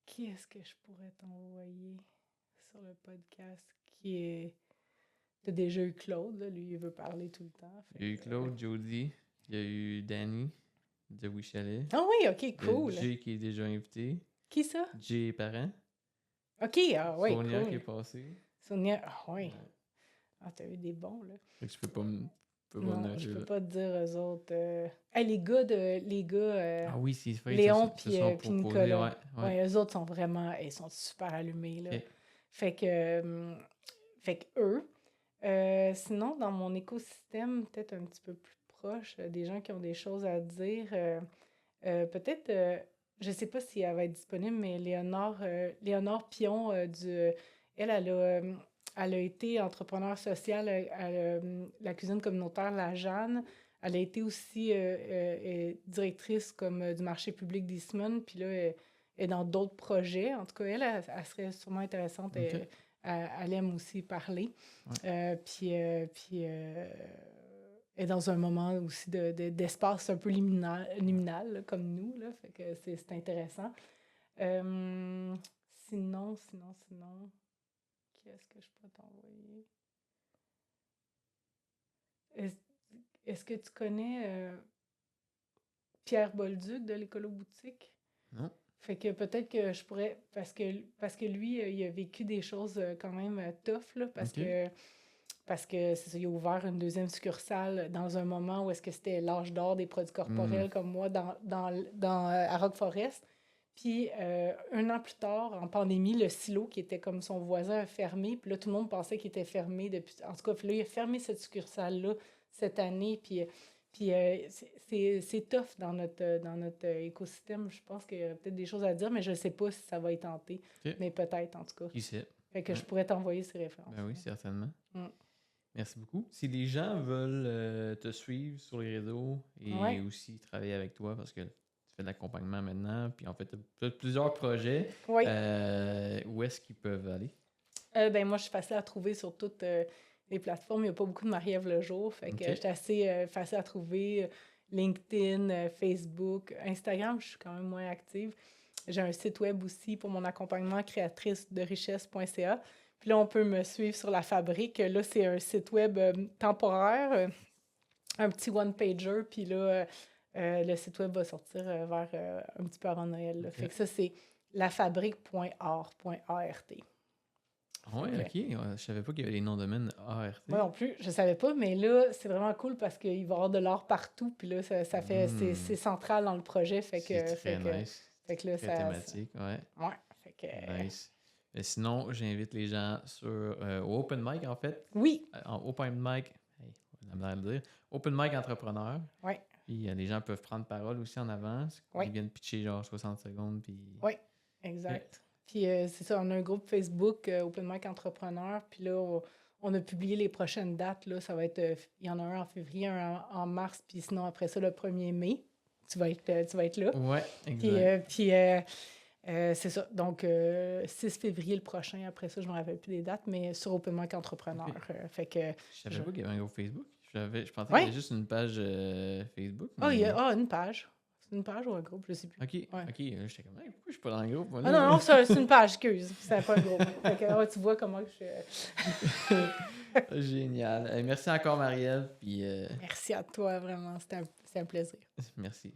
Qui est-ce que je pourrais t'envoyer sur le podcast qui est... T'as déjà eu Claude, là. Lui, il veut parler tout le temps. Il y a eu Claude, Jody, il y a eu Danny de Wichalet. Ah oui, ok, cool. Il y a Jay qui est déjà invité. Qui ça? Jay Parent. Ok, ah oui, Sonia cool. qui est passée. Sonia, ah oui. Ouais. Ah, t'as eu des bons, là. Fait que je peux pas me Non, nommer, je peux là. pas te dire eux autres. Hey, les gars, Ah oui, c'est vrai. Léon ils se sont puis proposés, Nicolas. ouais. Ouais, eux autres sont vraiment, ils sont super allumés, là. Ok. Fait que eux. Sinon, dans mon écosystème, peut-être un petit peu plus proche, des gens qui ont des choses à dire, peut-être, je sais pas si elle va être disponible, mais Léonore Pion, elle a été entrepreneur social à la cuisine communautaire La Jeanne. Elle a été aussi directrice comme du marché public d'Eastman, puis là, elle est dans d'autres projets. En tout cas, elle serait sûrement intéressante. Ok. Elle aime aussi parler. Ouais. Puis elle est dans un moment aussi d'espace un peu liminal là, comme nous. Là, fait que c'est intéressant. Sinon, qu'est-ce que je peux t'envoyer? Est-ce que tu connais Pierre Bolduc de l'Écolo Boutique? Non. Fait que peut-être que je pourrais... Parce que lui, il a vécu des choses quand même tough, là, parce que c'est ça, il a ouvert une deuxième succursale dans un moment où est-ce que c'était l'âge d'or des produits corporels comme moi à Rock Forest. Puis un an plus tard, en pandémie, le silo qui était comme son voisin a fermé. Puis là, tout le monde pensait qu'il était fermé depuis... En tout cas, là, il a fermé cette succursale-là cette année. Puis c'est tough dans notre écosystème. Je pense qu'il y a peut-être des choses à dire, mais je ne sais pas si ça va y tenter. Ok. Mais peut-être, en tout cas. Qui sait? Fait que je pourrais t'envoyer ces références. Ben oui, certainement. Mm. Merci beaucoup. Si les gens veulent te suivre sur les réseaux et aussi travailler avec toi, parce que tu fais de l'accompagnement maintenant, puis en fait, tu as plusieurs projets, Oui. où est-ce qu'ils peuvent aller? Ben moi, je suis facile à trouver sur toutes les plateformes. Il n'y a pas beaucoup de Marie-Ève le jour. Fait que j'étais assez facile à trouver. LinkedIn, Facebook, Instagram, je suis quand même moins active. J'ai un site web aussi pour mon accompagnement, créatrice-de-richesse.ca. Puis là, on peut me suivre sur La Fabrique. Là, c'est un site web temporaire, un petit one-pager. Puis là, le site web va sortir vers un petit peu avant Noël. Là. Fait que ça, c'est lafabrique.art. Oui, ok. Je savais pas qu'il y avait les noms de domaine ART. Moi non plus, je savais pas, mais là, c'est vraiment cool parce qu'il va y avoir de l'art partout. Puis là, ça fait, c'est central dans le projet. Fait que, c'est très nice. Fait que là, très thématique, ouais. Ouais. Fait que, nice. Mais sinon, j'invite les gens au Open Mic, en fait. Oui. En Open Mic, on a l'air de dire. Open Mic entrepreneur. Oui. Puis les gens peuvent prendre parole aussi en avance. Ils viennent pitcher genre 60 secondes. Puis... Oui, exact. Puis c'est ça, on a un groupe Facebook, Open Mic Entrepreneur. Puis là, on a publié les prochaines dates. Là, ça va être, il y en a un en février, un en mars, puis sinon après ça, le 1er mai. Tu vas être là. Oui, exact. Puis c'est ça. Donc, 6 février le prochain. Après ça, je ne me rappelle plus des dates, mais sur Open Mic Entrepreneur. Fait que, je savais pas qu'il y avait un groupe Facebook. Je pensais qu'il y avait juste une page Facebook. Mais... il y a une page. C'est une page ou un groupe, je sais plus. OK. J'étais comme, pourquoi je suis pas dans le groupe? Moi, non, c'est une page, excuse. C'est pas un groupe. Fait que, tu vois comment je... Génial. Merci encore, Marie-Ève. Puis, merci à toi, vraiment. C'était un plaisir. Merci.